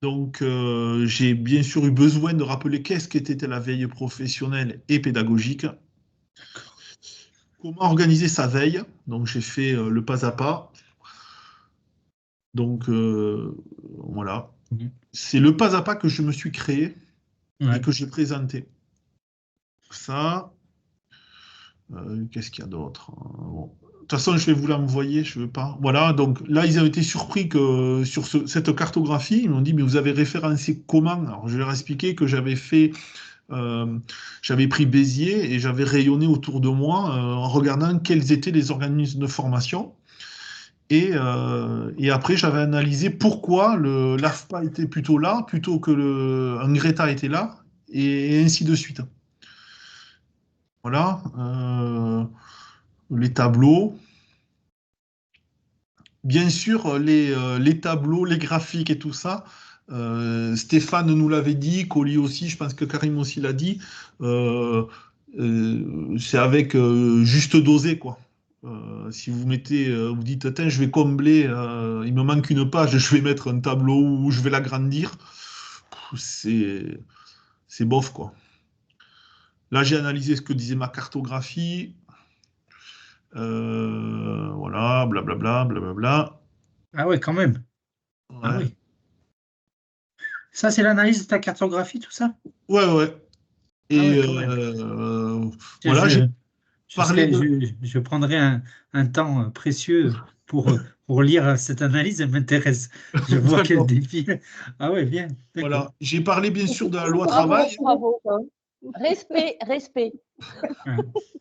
Donc j'ai bien sûr eu besoin de rappeler qu'est-ce qu'était la veille professionnelle et pédagogique. Comment organiser sa veille. Donc j'ai fait le pas à pas. Donc voilà. C'est le pas à pas que je me suis créé et que j'ai présenté. Ça. Qu'est-ce qu'il y a d'autre? Bon. De toute façon, je vais vous l'envoyer, je ne veux pas. Voilà, donc là, ils ont été surpris que sur cette cartographie, ils m'ont dit, mais vous avez référencé comment? Alors, je leur ai expliqué que j'avais pris Béziers et j'avais rayonné autour de moi en regardant quels étaient les organismes de formation. Et après, j'avais analysé pourquoi l'AFPA était plutôt là, plutôt que un Greta était là, et ainsi de suite. Voilà. Les tableaux. Bien sûr, les tableaux, les graphiques et tout ça, Stéphane nous l'avait dit, Colli aussi, je pense que Karim aussi l'a dit, c'est avec juste dosé, quoi. Si vous mettez, vous dites, attends, je vais combler, il me manque une page, je vais mettre un tableau où je vais l'agrandir, c'est bof, quoi. Là, j'ai analysé ce que disait ma cartographie. Voilà, blablabla, blablabla. Ah ouais, quand même. Ouais. Ah oui. Ça, c'est l'analyse de ta cartographie, tout ça? Ouais. Et voilà, j'ai parlé je prendrai un temps précieux pour lire cette analyse, elle m'intéresse. Je vois qu'elle défile. Ah ouais, bien. Voilà, j'ai parlé bien sûr de la loi Bravo, travail. bravo. Respect. Oui,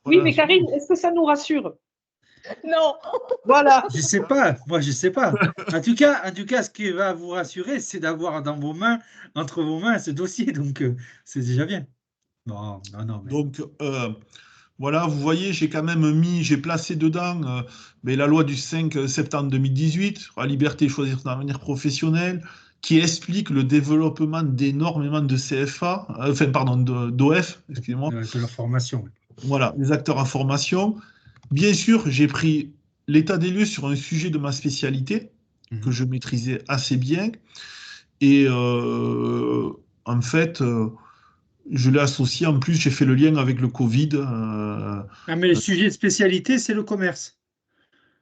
Voilà. mais Karine, est-ce que ça nous rassure? Non. Voilà. Je sais pas, moi je sais pas. En tout cas, ce qui va vous rassurer, c'est d'avoir entre vos mains ce dossier, donc c'est déjà bien. Non, mais... Donc voilà, vous voyez, j'ai quand même j'ai placé dedans mais la loi du 5 septembre 2018, la liberté de choisir son avenir professionnel, qui explique le développement d'énormément de CFA, d'OF, excusez-moi. De leur formation. Voilà, les acteurs en formation. Bien sûr, j'ai pris l'état des lieux sur un sujet de ma spécialité que je maîtrisais assez bien. Et en fait, je l'ai associé. En plus, j'ai fait le lien avec le Covid. Mais le sujet de spécialité, c'est le commerce.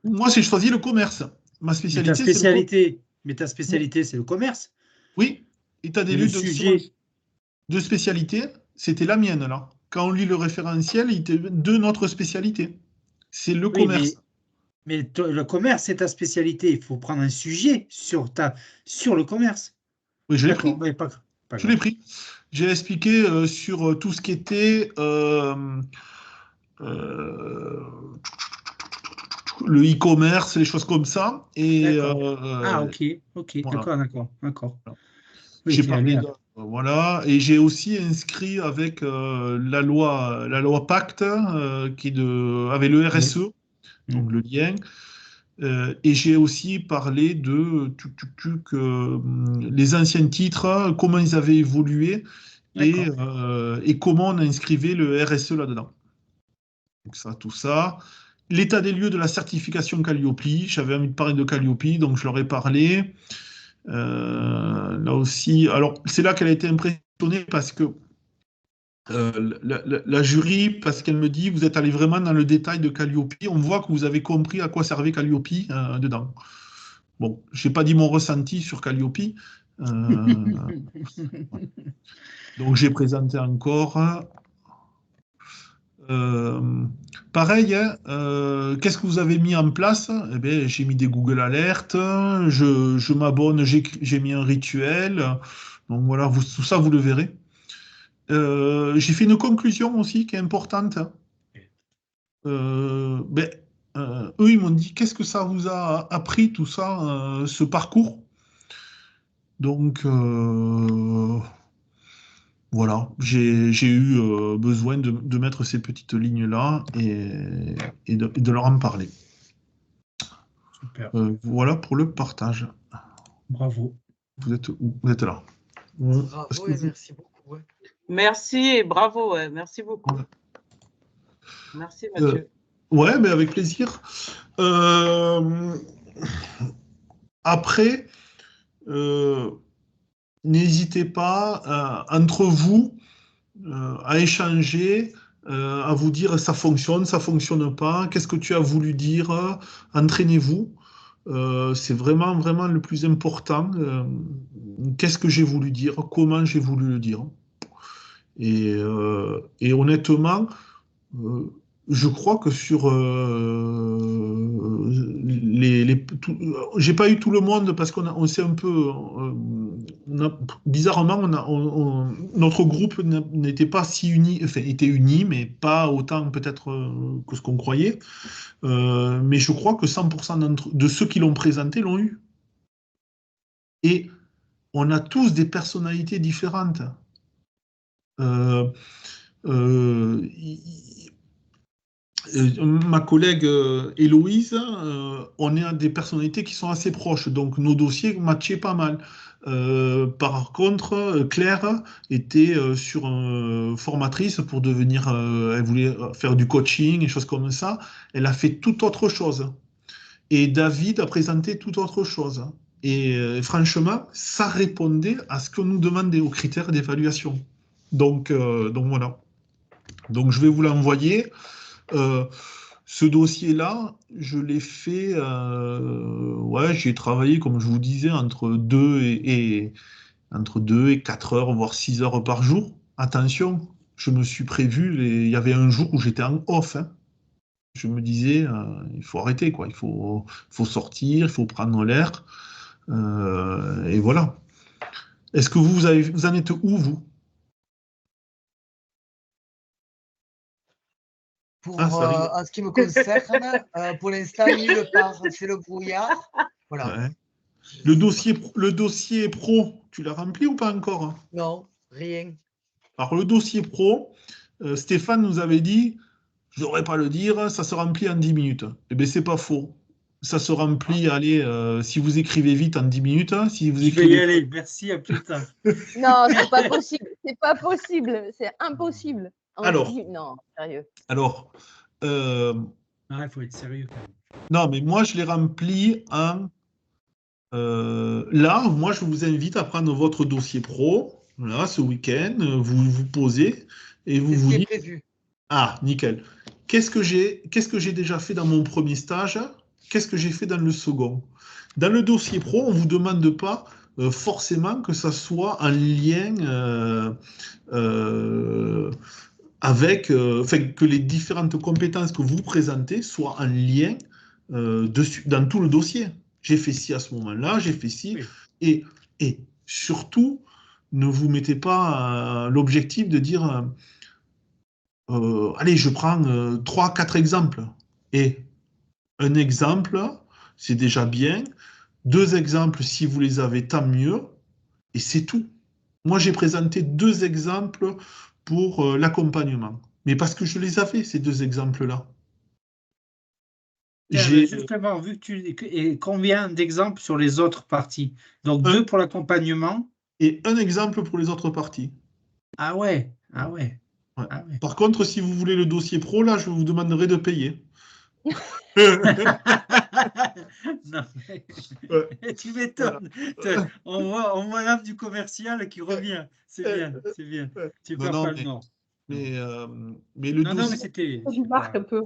Moi, j'ai choisi le commerce. Ma spécialité, c'est le commerce. Mais ta spécialité, c'est le commerce. Oui, état des lieux de spécialité, c'était la mienne, là. Quand on lit le référentiel, il était de notre spécialité. C'est le commerce. Mais le commerce, c'est ta spécialité. Il faut prendre un sujet sur le commerce. Oui, je l'ai pris. Je l'ai pris. J'ai expliqué sur tout ce qui était le e-commerce, les choses comme ça. Et, ok, voilà. D'accord. J'ai parlé voilà, et j'ai aussi inscrit avec la loi Pacte qui avait le RSE, donc le lien. Et j'ai aussi parlé de les anciens titres, comment ils avaient évolué et comment on a inscrivé le RSE là-dedans. Donc ça, tout ça. L'état des lieux de la certification Calliope. J'avais envie de parler de Calliope, donc je leur ai parlé. Là aussi, alors c'est là qu'elle a été impressionnée parce que la jury, parce qu'elle me dit, vous êtes allé vraiment dans le détail de Calliope. On voit que vous avez compris à quoi servait Calliope dedans. Bon, j'ai pas dit mon ressenti sur Calliope. Donc j'ai présenté encore. Pareil, hein, qu'est-ce que vous avez mis en place? Eh bien, j'ai mis des Google Alerts, je m'abonne, j'ai mis un rituel. Donc voilà, tout ça, vous le verrez. J'ai fait une conclusion aussi qui est importante. Eux, ils m'ont dit, qu'est-ce que ça vous a appris, tout ça, ce parcours? Donc, voilà, j'ai eu besoin de mettre ces petites lignes-là et de leur en parler. Super. Voilà pour le partage. Bravo. Vous êtes là. Bravo et merci beaucoup. Ouais. Merci et bravo. Ouais. Merci beaucoup. Ouais. Merci, Mathieu. Ouais, mais avec plaisir. Après, n'hésitez pas entre vous à échanger, à vous dire ça fonctionne pas, qu'est-ce que tu as voulu dire, entraînez-vous. C'est vraiment, vraiment le plus important. Qu'est-ce que j'ai voulu dire, comment j'ai voulu le dire. Et honnêtement, je crois que sur j'ai pas eu tout le monde parce qu'on s'est un peu bizarrement notre groupe n'était pas si uni, enfin était uni mais pas autant peut-être que ce qu'on croyait. Mais je crois que 100% de ceux qui l'ont présenté l'ont eu. Et on a tous des personnalités différentes. Ma collègue Héloïse, on est des personnalités qui sont assez proches, donc nos dossiers matchaient pas mal. Par contre, Claire était sur formatrice pour devenir, elle voulait faire du coaching et choses comme ça. Elle a fait tout autre chose. Et David a présenté tout autre chose. Et franchement, ça répondait à ce qu'on nous demandait, aux critères d'évaluation. Donc voilà. Donc je vais vous l'envoyer. Ce dossier-là, je l'ai fait, ouais, j'ai travaillé, comme je vous disais, entre 2 et 4 heures, voire 6 heures par jour. Attention, je me suis prévu, il y avait un jour où j'étais en off. Hein. Je me disais, il faut arrêter, quoi. Il faut sortir, il faut prendre l'air. Et voilà. Est-ce que vous en êtes où, vous? En ce qui me concerne, pour l'instant, nulle part, c'est le brouillard. Voilà. Ouais. Le dossier pro, tu l'as rempli ou pas encore? Non, rien. Alors, le dossier pro, Stéphane nous avait dit, je ne devrais pas le dire, ça se remplit en 10 minutes. Eh bien, c'est pas faux. Ça se remplit, allez, si vous écrivez vite en 10 minutes. Si vous écrivez... Je vais y aller, merci, à plus tard. Non, c'est pas possible, c'est pas possible, c'est impossible. Alors, non, sérieux. Alors, il faut être sérieux quand même. Non, mais moi, je l'ai rempli en... là, moi, je vous invite à prendre votre dossier pro, là, ce week-end, vous vous posez et vous vous dites... prévu. Ah, nickel. Qu'est-ce que j'ai déjà fait dans mon premier stage? Qu'est-ce que j'ai fait dans le second? Dans le dossier pro, on ne vous demande pas forcément que ça soit en lien avec, que les différentes compétences que vous présentez soient en lien dans tout le dossier. J'ai fait ci à ce moment-là, j'ai fait ci. Oui. Et surtout, ne vous mettez pas l'objectif de dire allez, je prends 3-4 exemples. Et un exemple, c'est déjà bien. 2 exemples, si vous les avez, tant mieux. Et c'est tout. Moi, j'ai présenté 2 exemples pour l'accompagnement. Mais parce que je les avais, ces 2 exemples-là. Justement, vu que et combien d'exemples sur les autres parties? Donc 2 pour l'accompagnement. Et un exemple pour les autres parties. Ah ouais. Ouais. Par contre, si vous voulez le dossier pro, là, je vous demanderai de payer. Non, mais... Tu m'étonnes. On voit l'âme du commercial qui revient. C'est bien. Tu perds pas le nord. Mais le dossier... Non, mais c'était... Du marque un peu.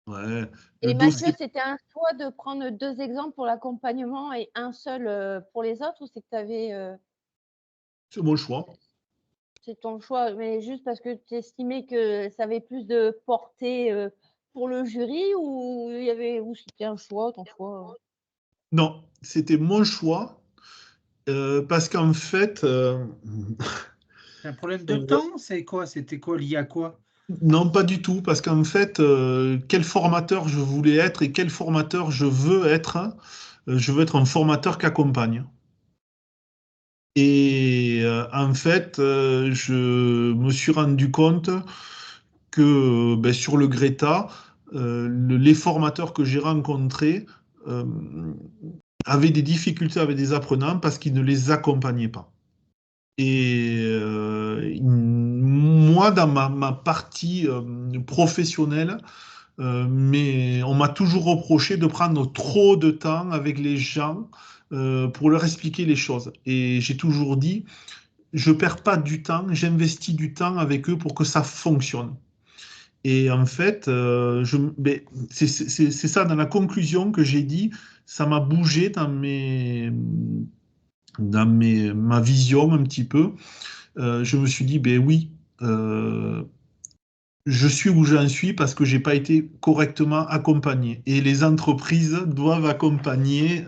Ouais. Et Mathieu, c'était un choix de prendre 2 exemples pour l'accompagnement et un seul pour les autres, ou c'est que tu avais... C'est mon choix. C'est ton choix, mais juste parce que tu estimais que ça avait plus de portée pour le jury, ou c'était un choix, ton choix? Non, c'était mon choix parce qu'en fait... C'est un problème de temps? C'est quoi? C'était quoi? Lié à quoi? Non, pas du tout, parce qu'en fait, quel formateur je voulais être et quel formateur je veux être, je veux être un formateur qui accompagne. Et en fait, je me suis rendu compte que sur le Greta, les formateurs que j'ai rencontrés avaient des difficultés avec des apprenants parce qu'ils ne les accompagnaient pas. Et moi, dans ma partie professionnelle, mais on m'a toujours reproché de prendre trop de temps avec les gens pour leur expliquer les choses. Et j'ai toujours dit, je perds pas du temps, j'investis du temps avec eux pour que ça fonctionne. Et en fait, c'est ça dans la conclusion que j'ai dit, ça m'a bougé dans ma vision un petit peu. Je me suis dit, ben oui, je suis où j'en suis parce que j'ai pas été correctement accompagné. Et les entreprises doivent accompagner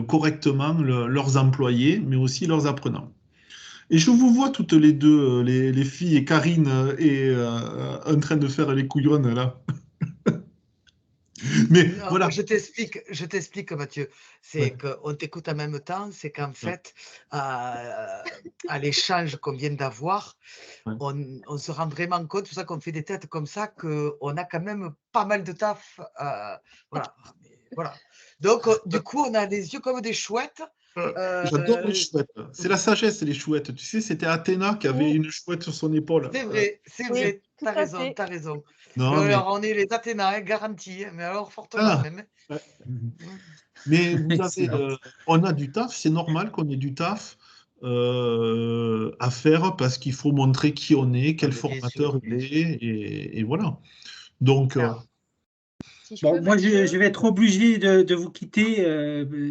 correctement leurs employés, mais aussi leurs apprenants. Et je vous vois toutes les deux, les filles, et Karine est en train de faire les couillonnes là. Mais non, voilà. Je t'explique, Mathieu. C'est qu'on t'écoute en même temps, c'est qu'en fait, à l'échange qu'on vient d'avoir, on se rend vraiment compte, c'est pour ça qu'on fait des têtes comme ça, qu'on a quand même pas mal de taf. Voilà. Donc, du coup, on a les yeux comme des chouettes. J'adore les chouettes. C'est la sagesse, les chouettes. Tu sais, c'était Athéna qui avait une chouette sur son épaule. C'est vrai. T'as raison. Non, alors, on est les Athéna, garantis, mais alors fortement même. Mais vous avez, on a du taf, c'est normal qu'on ait du taf à faire parce qu'il faut montrer qui on est, quel formateur il est, et voilà. Donc, bon, moi, je vais être obligé de vous quitter.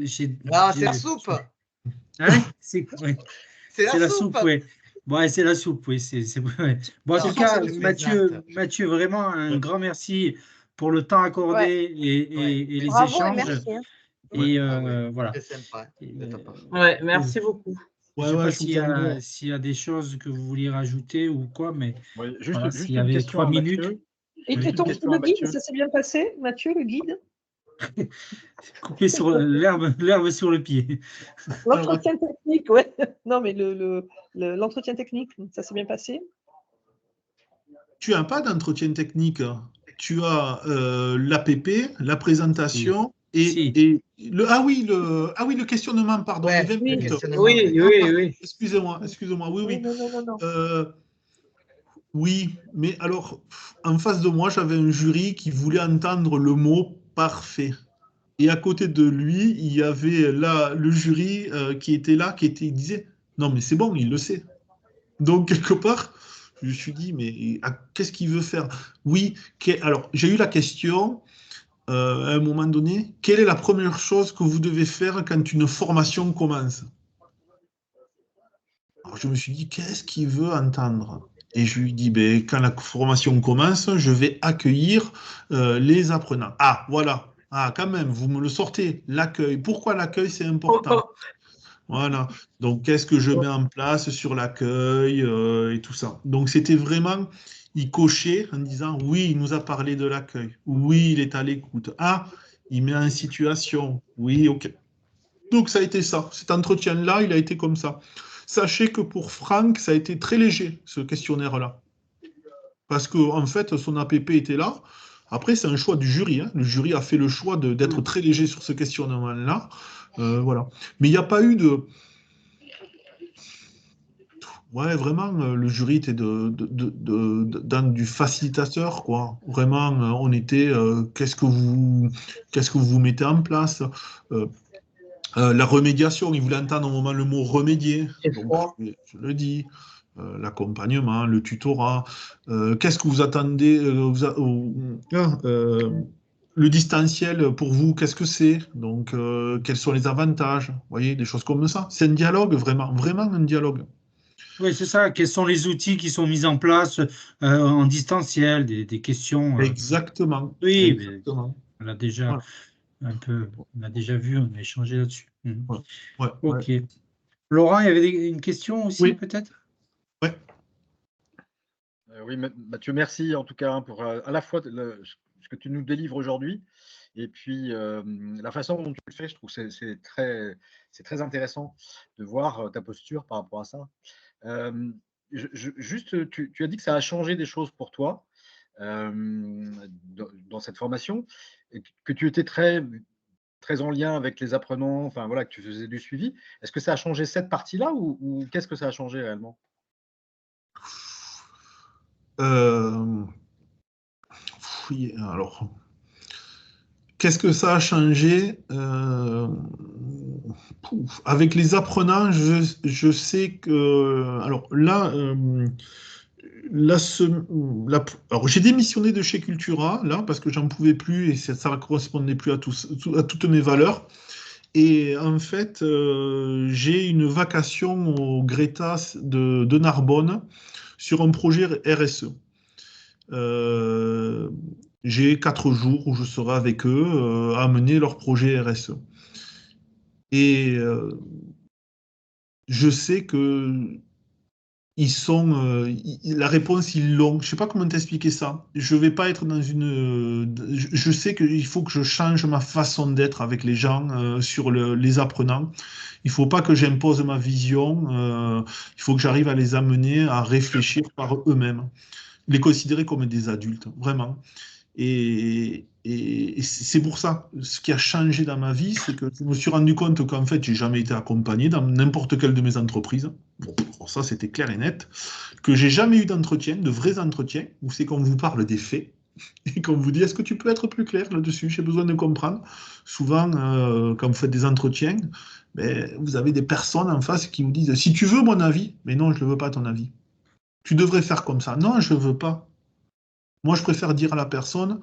C'est la soupe. Hein? C'est la soupe, oui. Bon, c'est la soupe, oui. Bon, en tout cas, Mathieu, vraiment un grand merci pour le temps accordé et les échanges. Merci, hein. Et voilà. C'est sympa. Merci beaucoup. Je ne sais pas s'il y a des choses que vous vouliez rajouter ou quoi, mais juste s'il y avait 3 minutes. Et ton guide, ça s'est bien passé, Mathieu, le guide? Couper sur l'herbe sur le pied. L'entretien technique, ouais. Non, mais l'entretien technique, ça s'est bien passé? Tu n'as pas d'entretien technique. Tu as l'APP, la présentation et le questionnement, pardon. Ouais, les 20 minutes. Oui. Excusez-moi. Oui. Non. Oui, mais alors, en face de moi, j'avais un jury qui voulait entendre le mot parfait. Et à côté de lui, il y avait là le jury qui était là, qui disait non, mais c'est bon, il le sait. Donc, quelque part, je me suis dit, mais qu'est-ce qu'il veut faire? Oui, alors, j'ai eu la question à un moment donné, quelle est la première chose que vous devez faire quand une formation commence? Alors, je me suis dit, qu'est-ce qu'il veut entendre? Et je lui dis, quand la formation commence, je vais accueillir les apprenants. Ah, voilà. Ah, quand même, vous me le sortez, l'accueil. Pourquoi l'accueil, c'est important? Voilà. Donc, qu'est-ce que je mets en place sur l'accueil et tout ça. Donc, c'était vraiment, il cochait en disant, oui, il nous a parlé de l'accueil. Oui, il est à l'écoute. Ah, il met en situation. Oui, OK. Donc, ça a été ça. Cet entretien-là, il a été comme ça. Sachez que pour Franck, ça a été très léger, ce questionnaire-là. Parce qu'en fait, son APP était là. Après, c'est un choix du jury. Hein. Le jury a fait le choix d'être très léger sur ce questionnement-là. Voilà. Mais il n'y a pas eu de... Ouais, vraiment, le jury était dans du facilitateur, quoi. Vraiment, on était, qu'est-ce que vous mettez en place? La remédiation, ils voulaient entendre au moment le mot remédier. Donc, je le dis. L'accompagnement, le tutorat. Qu'est-ce que vous attendez? Le distanciel, pour vous, qu'est-ce que c'est? Donc, quels sont les avantages? Vous voyez, des choses comme ça. C'est un dialogue, vraiment, vraiment un dialogue. Oui, c'est ça. Quels sont les outils qui sont mis en place en distanciel, des questions. Exactement. Oui, Exactement. on l'a déjà on a déjà vu, on a échangé là-dessus. Ouais, ok. Ouais. Laurent, il y avait une question aussi, peut-être? Ouais. Oui, Mathieu, merci en tout cas pour à la fois ce que tu nous délivres aujourd'hui et puis la façon dont tu le fais. Je trouve que c'est très intéressant de voir ta posture par rapport à ça. Juste, tu as dit que ça a changé des choses pour toi dans cette formation, et que tu étais très en lien avec les apprenants, enfin voilà, que tu faisais du suivi. Est-ce que ça a changé cette partie-là ou qu'est-ce que ça a changé réellement? Oui, alors, qu'est-ce que ça a changé? Avec les apprenants, je sais que... Alors là, alors j'ai démissionné de chez Cultura, là, parce que j'en pouvais plus et ça ne correspondait plus à toutes mes valeurs. Et en fait, j'ai une vacation au Greta de Narbonne sur un projet RSE. J'ai 4 jours où je serai avec eux à mener leur projet RSE. Et je sais que la réponse, ils l'ont. Je ne sais pas comment t'expliquer ça. Je vais pas être dans une. Je sais qu'il faut que je change ma façon d'être avec les gens sur les apprenants. Il faut pas que j'impose ma vision. Il faut que j'arrive à les amener à réfléchir par eux-mêmes, les considérer comme des adultes, vraiment. Et c'est pour ça, ce qui a changé dans ma vie, c'est que je me suis rendu compte qu'en fait, j'ai jamais été accompagné dans n'importe quelle de mes entreprises. Bon, pour ça, c'était clair et net. Que j'ai jamais eu d'entretien, de vrais entretiens, où c'est qu'on vous parle des faits et qu'on vous dit, est-ce que tu peux être plus clair là-dessus? J'ai besoin de comprendre. Souvent, quand vous faites des entretiens, ben, vous avez des personnes en face qui vous disent, si tu veux mon avis, mais non, je ne veux pas ton avis. Tu devrais faire comme ça. Non, je ne veux pas. Moi, je préfère dire à la personne,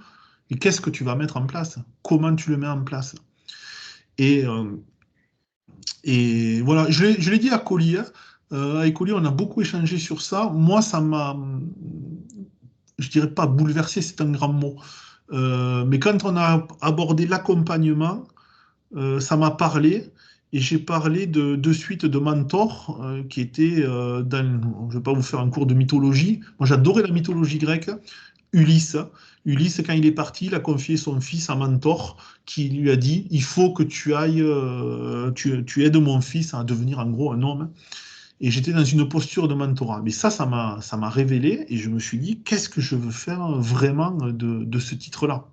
et qu'est-ce que tu vas mettre en place? Comment tu le mets en place? Et voilà, je l'ai dit à Collier. Avec Collier, on a beaucoup échangé sur ça. Moi, ça m'a, je dirais pas bouleversé, c'est un grand mot. Mais quand on a abordé l'accompagnement, ça m'a parlé. Et j'ai parlé de suite de mentors qui étaient dans. Je ne vais pas vous faire un cours de mythologie. Moi, j'adorais la mythologie grecque. Ulysse. Ulysse, quand il est parti, il a confié son fils à Mentor, qui lui a dit, il faut que tu ailles, tu aides mon fils à devenir en gros un homme. Et j'étais dans une posture de mentorat. Mais ça m'a révélé, et je me suis dit, qu'est-ce que je veux faire vraiment de ce titre-là?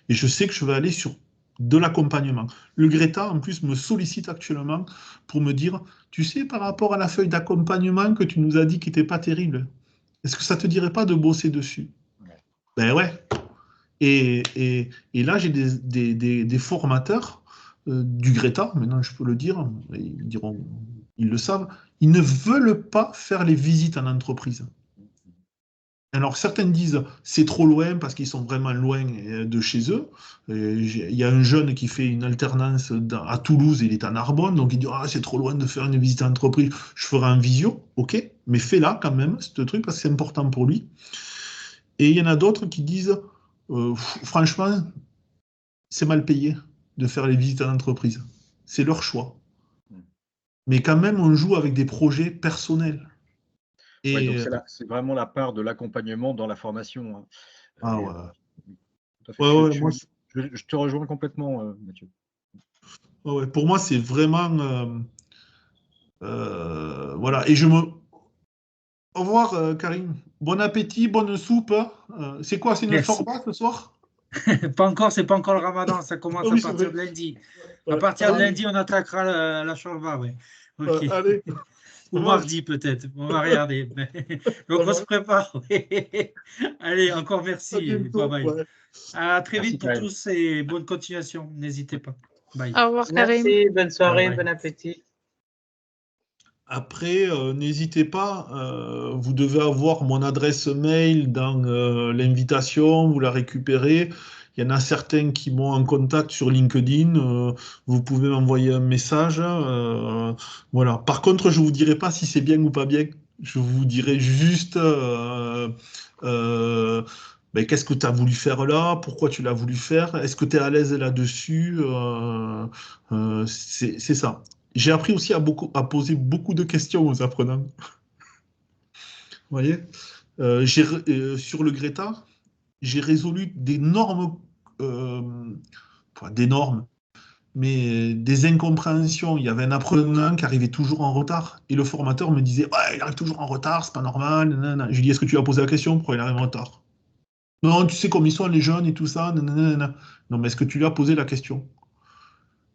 Et je sais que je vais aller sur de l'accompagnement. Le Greta, en plus, me sollicite actuellement pour me dire, tu sais, par rapport à la feuille d'accompagnement que tu nous as dit qui n'était pas terrible, est-ce que ça ne te dirait pas de bosser dessus? Ben ouais. Et là, j'ai des formateurs du Greta, maintenant je peux le dire, ils diront, ils le savent, ils ne veulent pas faire les visites en entreprise. Alors certains disent c'est trop loin parce qu'ils sont vraiment loin de chez eux. Il y a un jeune qui fait une alternance à Toulouse, il est à Narbonne, donc il dit ah, c'est trop loin de faire une visite en entreprise, je ferai un visio, ok, mais fais-la quand même, ce truc, parce que c'est important pour lui. Et il y en a d'autres qui disent, franchement, c'est mal payé de faire les visites en entreprise. C'est leur choix. Mais quand même, on joue avec des projets personnels. Et ouais, donc c'est vraiment la part de l'accompagnement dans la formation. Hein. Ah ouais. Tout à fait. Ouais, je te rejoins complètement, Mathieu. Ouais, pour moi, c'est vraiment... voilà. Et je me... Au revoir, Karine. Bon appétit, bonne soupe. C'est quoi, c'est une Merci. sorba ce soir? Pas encore, c'est pas encore le ramadan, ça commence Ah à oui, c'est partir vrai. de lundi. À Ouais. partir de Allez, lundi, on attaquera la shorba, ouais. Ok. allez, Ou ça marche, mardi peut-être, on va regarder. Donc ça on se marche. prépare. Allez, encore À merci. Bye bientôt. bye. Ouais. À très Merci vite pour Karim. tous et bonne continuation. N'hésitez pas. Bye. Au revoir, Karim. Merci, bonne soirée, Bye bye. bon appétit. Après, n'hésitez pas, vous devez avoir mon adresse mail dans l'invitation, vous la récupérez. Il y en a certains qui m'ont en contact sur LinkedIn. Vous pouvez m'envoyer un message. Voilà. Par contre, je ne vous dirai pas si c'est bien ou pas bien. Je vous dirai juste ben, qu'est-ce que tu as voulu faire là, pourquoi tu l'as voulu faire, est-ce que tu es à l'aise là-dessus. C'est ça. J'ai appris aussi à poser beaucoup de questions aux apprenants. Vous voyez, sur le Greta, j'ai résolu d'énormes, mais des incompréhensions. Il y avait un apprenant qui arrivait toujours en retard et le formateur me disait ouais, il arrive toujours en retard, c'est pas normal. Nanana. Je lui dis est-ce que tu as posé la question pourquoi il arrive en retard? Non, tu sais comme ils sont les jeunes et tout ça. Nanana. Non, mais est-ce que tu lui as posé la question?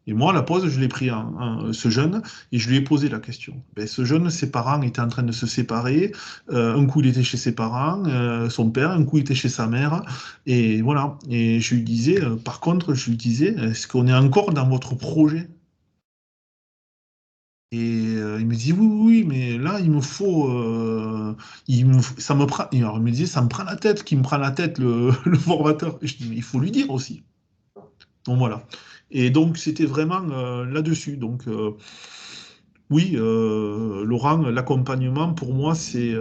Et moi, à la pause, je l'ai pris ce jeune et je lui ai posé la question. Ben, ce jeune, ses parents étaient en train de se séparer. Un coup, il était chez ses parents, son père, un coup, il était chez sa mère. Et voilà. Et je lui disais, par contre, je lui disais, est-ce qu'on est encore dans votre projet? Et il me dit, oui, oui, mais là, il me faut. Ça me prend. Alors, il me disait, ça me prend la tête. Qui me prend la tête, le formateur? Et je dis, mais il faut lui dire aussi. Donc voilà. Et donc c'était vraiment là-dessus. Donc oui, Laurent, l'accompagnement pour moi c'est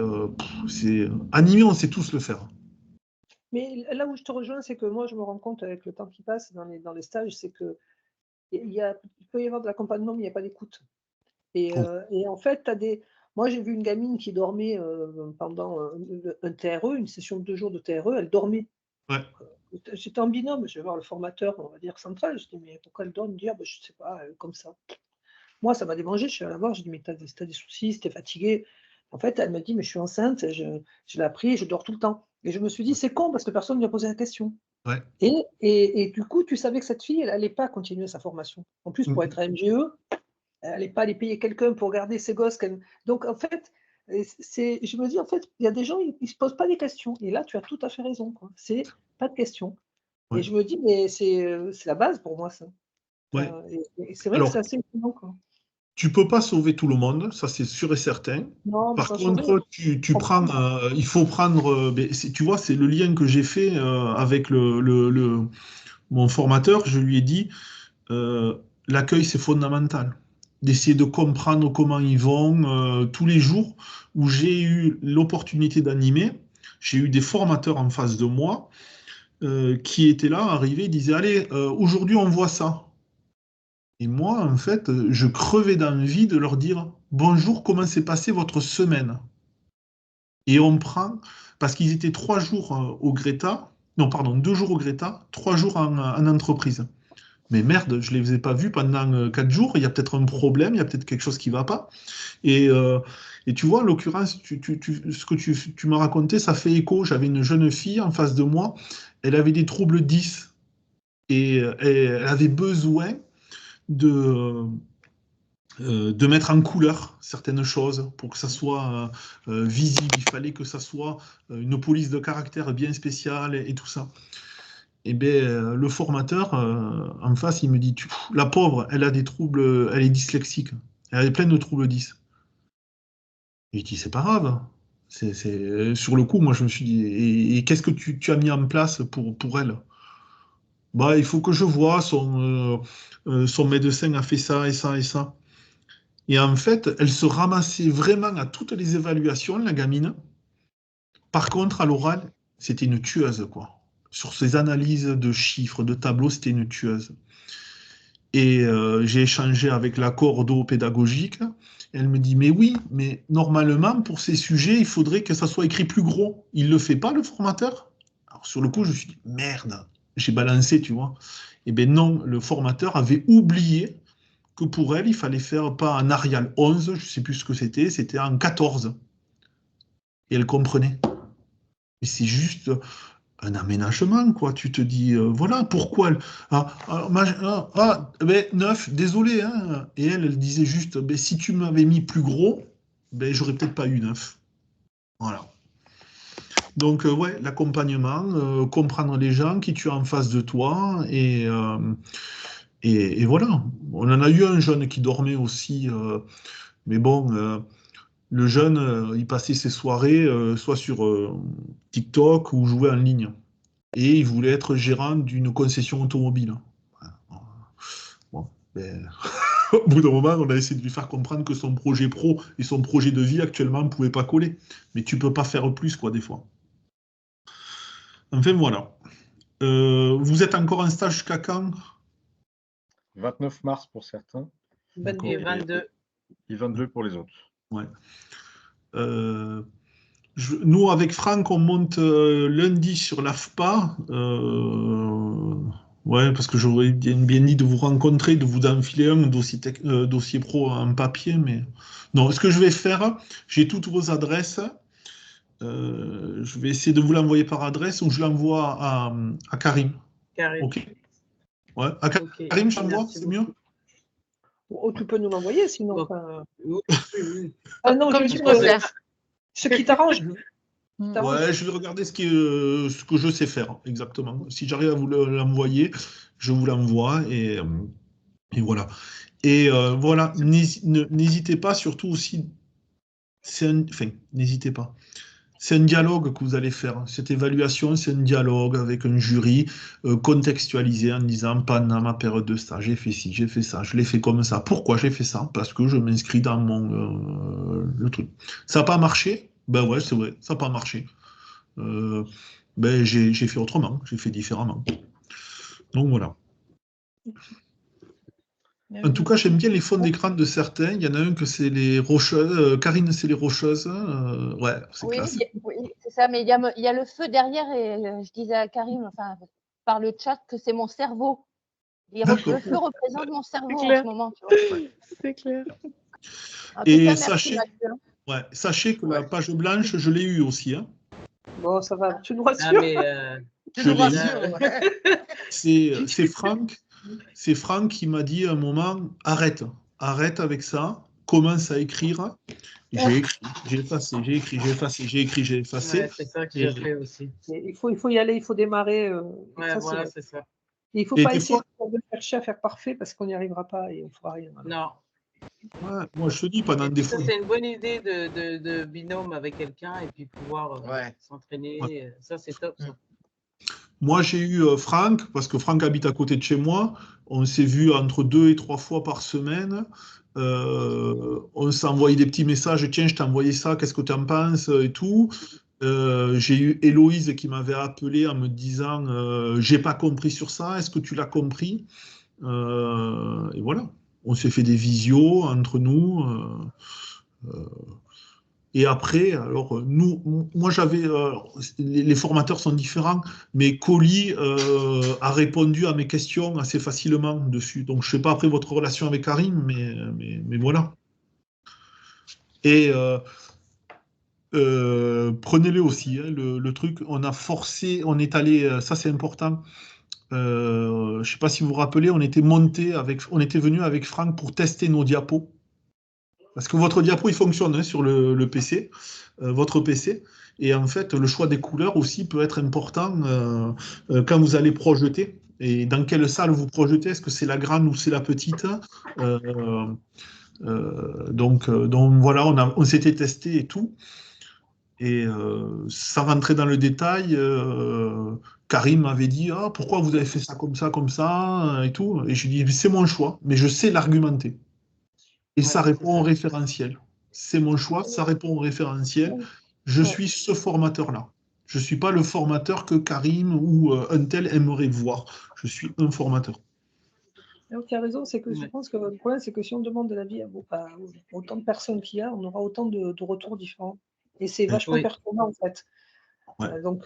animé, on sait tous le faire. Mais là où je te rejoins, c'est que moi, je me rends compte avec le temps qui passe dans les stages, c'est que il peut y avoir de l'accompagnement, mais il n'y a pas d'écoute. Et en fait, moi, j'ai vu une gamine qui dormait pendant un TRE, une session de 2 jours de TRE, elle dormait. Ouais. J'étais en binôme, je vais voir le formateur, on va dire central. Je dis, mais pourquoi elle dort? Il me dit, ah, ben, je ne sais pas, comme ça. Moi, ça m'a dérangé. Je suis allée la voir, je dis, mais t'as des soucis, t'es fatiguée. En fait, elle me dit, mais je suis enceinte, je l'ai appris, je dors tout le temps. Et je me suis dit, c'est con parce que personne ne lui a posé la question. Ouais. Et du coup, tu savais que cette fille, elle n'allait pas continuer sa formation. En plus, pour être MGE, elle n'allait pas aller payer quelqu'un pour garder ses gosses. Donc, en fait, je me dis, en fait, il y a des gens, ils ne se posent pas des questions. Et là, tu as tout à fait raison. C'est pas de questions. Ouais. Et je me dis, mais c'est la base pour moi, ça. Ouais. Et c'est vrai que c'est assez étonnant, quoi. Tu peux pas sauver tout le monde, ça c'est sûr et certain. Non, Par contre, tu prends, il faut prendre, tu vois, c'est le lien que j'ai fait avec mon formateur. Je lui ai dit, l'accueil c'est fondamental. D'essayer de comprendre comment ils vont tous les jours où j'ai eu l'opportunité d'animer. J'ai eu des formateurs en face de moi qui étaient là, arrivés, ils disaient, allez, aujourd'hui on voit ça. Et moi, en fait, je crevais d'envie de leur dire bonjour, comment s'est passée votre semaine? Et on prend, parce qu'ils étaient 3 jours au Greta, non, pardon, 2 jours au Greta, 3 jours en entreprise. Mais merde, je ne les ai pas vus pendant 4 jours, il y a peut-être un problème, il y a peut-être quelque chose qui ne va pas. Et tu vois, en l'occurrence, ce que tu m'as raconté, ça fait écho. J'avais une jeune fille en face de moi, elle avait des troubles 10 et elle avait besoin de mettre en couleur certaines choses pour que ça soit visible. Il fallait que ça soit une police de caractère bien spéciale et tout ça. Et bien, le formateur en face, il me dit la pauvre, elle a des troubles, elle est dyslexique, elle a plein de troubles 10. Et il dit c'est pas grave. Sur le coup, moi je me suis dit et qu'est-ce que tu as mis en place pour elle? Bah, il faut que je vois son médecin a fait ça et ça et ça. Et en fait, elle se ramassait vraiment à toutes les évaluations, la gamine. Par contre, à l'oral, c'était une tueuse, quoi. Sur ses analyses de chiffres, de tableaux, c'était une tueuse. Et j'ai échangé avec la cordeau pédagogique. Elle me dit, mais oui, mais normalement, pour ces sujets, il faudrait que ça soit écrit plus gros. Il ne le fait pas, le formateur? Alors, sur le coup, je me suis dit, merde, j'ai balancé, tu vois. Eh bien non, le formateur avait oublié que pour elle, il fallait faire pas en Arial 11, je ne sais plus ce que c'était en 14. Et elle comprenait. Et c'est juste un aménagement, quoi. Tu te dis, voilà, pourquoi... ben, 9, désolé, hein. Et elle disait juste, ben, si tu m'avais mis plus gros, ben, j'aurais peut-être pas eu 9. Voilà. Donc, ouais, l'accompagnement, comprendre les gens qui tu as en face de toi, et voilà. On en a eu un jeune qui dormait aussi, mais bon, le jeune, il passait ses soirées soit sur TikTok ou jouait en ligne. Et il voulait être gérant d'une concession automobile. Bon, ben, au bout d'un moment, on a essayé de lui faire comprendre que son projet pro et son projet de vie actuellement ne pouvaient pas coller. Mais tu peux pas faire plus, quoi, des fois. Enfin, voilà. Vous êtes encore en stage jusqu'à quand? 29 mars pour certains. Et 22. Et 22 pour les autres. Ouais. Nous, avec Franck, on monte lundi sur l'AFPA. Ouais, parce que j'aurais bien dit de vous rencontrer, de vous enfiler un dossier pro en papier, mais non. Ce que je vais faire, j'ai toutes vos adresses. Je vais essayer de vous l'envoyer par adresse ou je l'envoie à Karim. Karim. Ok. Ouais. À Karim, je l'envoie, c'est mieux. Oh, tu peux nous l'envoyer sinon. Oui. Ah non, Comme je tu dis préfères. ce qui t'arrange. Ouais, je vais regarder ce que je sais faire, exactement. Si j'arrive à vous l'envoyer, je vous l'envoie et voilà. Et voilà, n'hésitez pas, surtout aussi, enfin, n'hésitez pas. C'est un dialogue que vous allez faire. Cette évaluation, c'est un dialogue avec un jury contextualisé en disant pendant ma période de stage, j'ai fait ci, j'ai fait ça, je l'ai fait comme ça. Pourquoi j'ai fait ça? Parce que je m'inscris dans le truc. Ça n'a pas marché? Ben ouais, c'est vrai, ça n'a pas marché. Ben j'ai fait autrement, j'ai fait différemment. Donc voilà. En tout cas, j'aime bien les fonds d'écran de certains. Il y en a un que c'est les Rocheuses. Karine, c'est les Rocheuses. Ouais, c'est classe. Oui, c'est ça, mais il y a le feu derrière et je disais à Karim, enfin, par le chat, que c'est mon cerveau. Le feu représente mon cerveau en ce moment. Tu vois. C'est clair. En tout Et cas, merci, sachez que la page blanche, je l'ai eue aussi. Hein. Bon, ça va, tu nous rassures. Ah, mais Je l'ai eu. C'est Franck. C'est Franck qui m'a dit à un moment, arrête avec ça, commence à écrire. J'ai écrit, j'ai effacé, j'ai écrit, j'ai effacé, j'ai écrit, j'ai effacé. Ouais, c'est ça que j'ai fait aussi. Il faut y aller, il faut démarrer. Ouais, voilà, c'est ça. Et il ne faut pas essayer de chercher à faire parfait parce qu'on n'y arrivera pas et on ne fera rien. Non. Ouais, moi, je te dis, pendant des fois. C'est une bonne idée de binôme avec quelqu'un et puis pouvoir s'entraîner. Ouais. Ça, c'est top. Ça. Moi, j'ai eu Franck, parce que Franck habite à côté de chez moi. On s'est vu entre 2 et 3 fois par semaine. On s'est envoyé des petits messages. Tiens, je t'ai envoyé ça, qu'est-ce que tu en penses et tout. J'ai eu Héloïse qui m'avait appelé en me disant j'ai pas compris sur ça, est-ce que tu l'as compris? Et voilà. On s'est fait des visios entre nous. Et après, alors moi j'avais, les formateurs sont différents, mais Colli a répondu à mes questions assez facilement dessus. Donc je ne sais pas après votre relation avec Karim, mais voilà. Et prenez-le aussi, hein, le truc, on a forcé, on est allé, ça c'est important. Je ne sais pas si vous vous rappelez, on était venu avec Franck pour tester nos diapos. Parce que votre diapo, il fonctionne hein, sur le PC, votre PC. Et en fait, le choix des couleurs aussi peut être important quand vous allez projeter. Et dans quelle salle vous projetez? Est-ce que c'est la grande ou c'est la petite? Donc voilà, on s'était testé et tout. Et sans rentrer dans le détail, Karim m'avait dit pourquoi vous avez fait ça comme ça, et tout. Et je lui ai dit c'est mon choix, mais je sais l'argumenter. Et ça répond au référentiel. C'est mon choix, ça répond au référentiel. Je suis ce formateur-là. Je ne suis pas le formateur que Karim ou un tel aimerait voir. Je suis un formateur. Tu as raison, c'est que je pense que le problème, c'est que si on demande de l'avis à autant de personnes qu'il y a, on aura autant de retours différents. Et c'est vachement perturbant, en fait. Donc,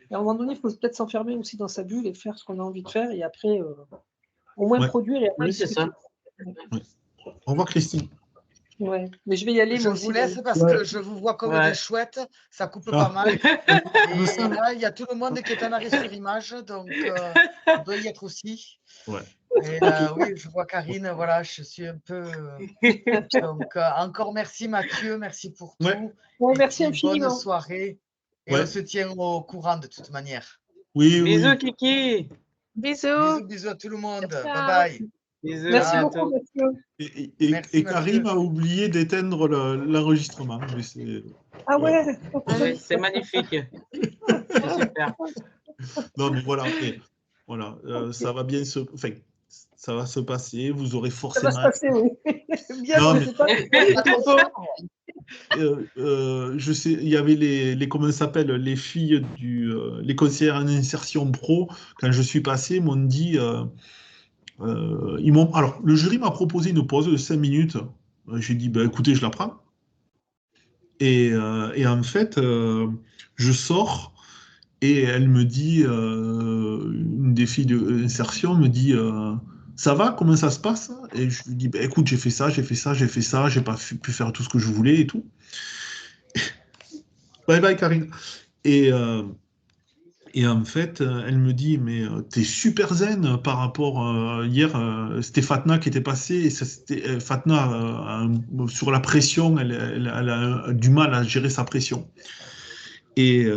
à un moment donné, il faut peut-être s'enfermer aussi dans sa bulle et faire ce qu'on a envie de faire. Et après, au moins produire et après c'est ça. Au revoir, Christine. Ouais, mais je vais y aller. Je moi vous aussi, laisse donc. parce que je vous vois comme des chouettes, ça coupe pas mal. Et là, il y a tout le monde qui est en arrêt sur image, donc on doit y être aussi. Ouais. Et oui, je vois Karine, voilà, je suis un peu. Donc, encore merci Mathieu, merci pour tout. Ouais, Et merci puis, bonne infiniment. soirée. Et on se tient au courant de toute manière. Oui, Bisous, Kiki. Bisous. Bisous à tout le monde. Ciao. Bye bye. Bisous, Merci à beaucoup, bientôt. Mathieu. Merci, Et Karim a oublié d'éteindre l'enregistrement. Ah ouais. Oui, c'est magnifique. C'est super. Non, mais voilà, voilà, ça va bien ça va se passer. Vous aurez Ça forcément. va se passer, oui. Bien, Non, je mais- sais pas. je sais, il y avait comment ça s'appelle, les filles les conseillères en insertion pro. Quand je suis passé, m'ont dit, alors le jury m'a proposé une pause de 5 minutes. J'ai dit, bah, écoutez, je la prends. Et en fait, je sors et elle me dit, une des filles d'insertion me dit, ça va, comment ça se passe? Et je lui dis, bah, écoute, j'ai fait ça, j'ai fait ça, j'ai fait ça, j'ai pas pu faire tout ce que je voulais et tout. Bye bye, Karine. Et en fait, elle me dit, mais t'es super zen par rapport hier, c'était Fatna qui était passée, et Fatna, sur la pression, elle a du mal à gérer sa pression. Et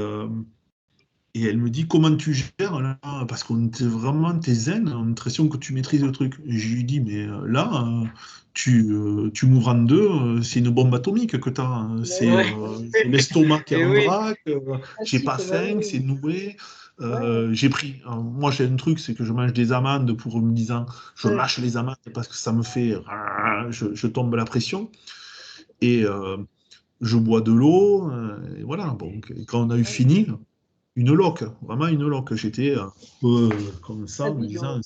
elle me dit, comment tu gères là? Parce qu'on était vraiment, t'es zen, on a l'impression que tu maîtrises le truc. Et je lui dis, mais là, tu m'ouvres en deux, c'est une bombe atomique que tu as. C'est l'estomac qui est en vrac, j'ai pas faim, c'est noué. J'ai pris. Moi, j'ai un truc, c'est que je mange des amandes pour me disant, je mâche les amandes parce que ça me fait. Je tombe la pression. Et je bois de l'eau. Et voilà. Bon, quand on a eu fini, une loque, vraiment une loque. J'étais comme ça, en me disant.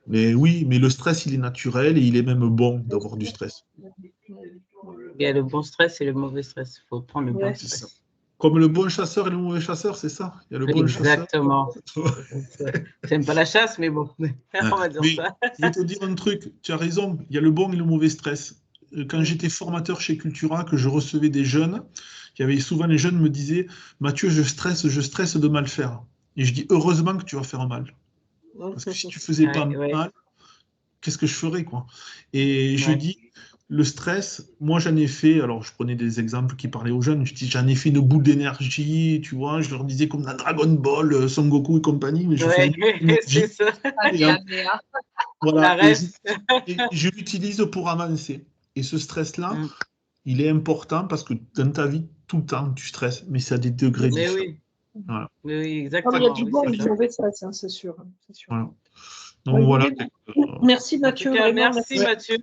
Mais oui, mais le stress, il est naturel et il est même bon d'avoir du stress. Il y a le bon stress et le mauvais stress. Il faut prendre le bon stress. Comme le bon chasseur et le mauvais chasseur, c'est ça? Il y a le bon Exactement. J'aime pas la chasse, mais bon, on va dire ça. Je vais te dire un truc, tu as raison, il y a le bon et le mauvais stress. Quand j'étais formateur chez Cultura, que je recevais des jeunes, il y avait souvent les jeunes me disaient, Mathieu, je stresse de mal faire. Et je dis, heureusement que tu vas faire mal. Parce que si tu faisais pas mal, qu'est-ce que je ferais, quoi? Et je dis, le stress, moi j'en ai fait, alors je prenais des exemples qui parlaient aux jeunes, je dis, j'en ai fait une boule d'énergie, tu vois, je leur disais comme dans Dragon Ball, Son Goku et compagnie, mais je fais c'est ça. Voilà, et je l'utilise pour avancer. Et ce stress-là, il est important parce que dans ta vie, tout le temps, tu stresses, mais c'est à des degrés différents. Oui. Voilà. Oui, exactement. Il y a du bon et du mauvais stress, hein, c'est sûr. Voilà. Donc voilà. Merci Mathieu. En tout cas, vraiment, merci Mathieu.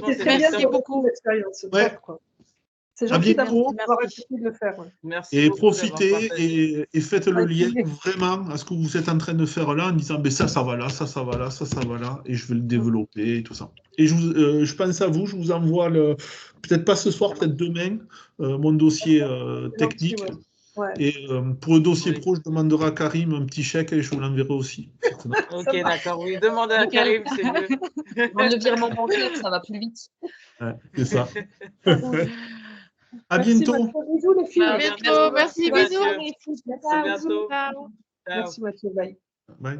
C'est très bien d'avoir beaucoup d'expérience. C'est gentil d'avoir accepté de le faire. Merci. Et profitez et faites le lien vraiment à ce que vous êtes en train de faire là en disant ben ça va là, ça va là, ça va là, et je vais le développer et tout ça. Et je pense à vous, je vous envoie peut-être pas ce soir, peut-être demain, mon dossier technique. Et pour le dossier pro, je demanderai à Karim un petit chèque et je vous l'enverrai aussi. Ok, d'accord. Oui, demandez à Karim, c'est mieux. Le virement bancaire, ça va plus vite. Ouais, c'est ça. À bientôt. Bisous les filles. À bientôt. Merci, bisous. À bientôt. Merci Mathieu. Bye. Bye.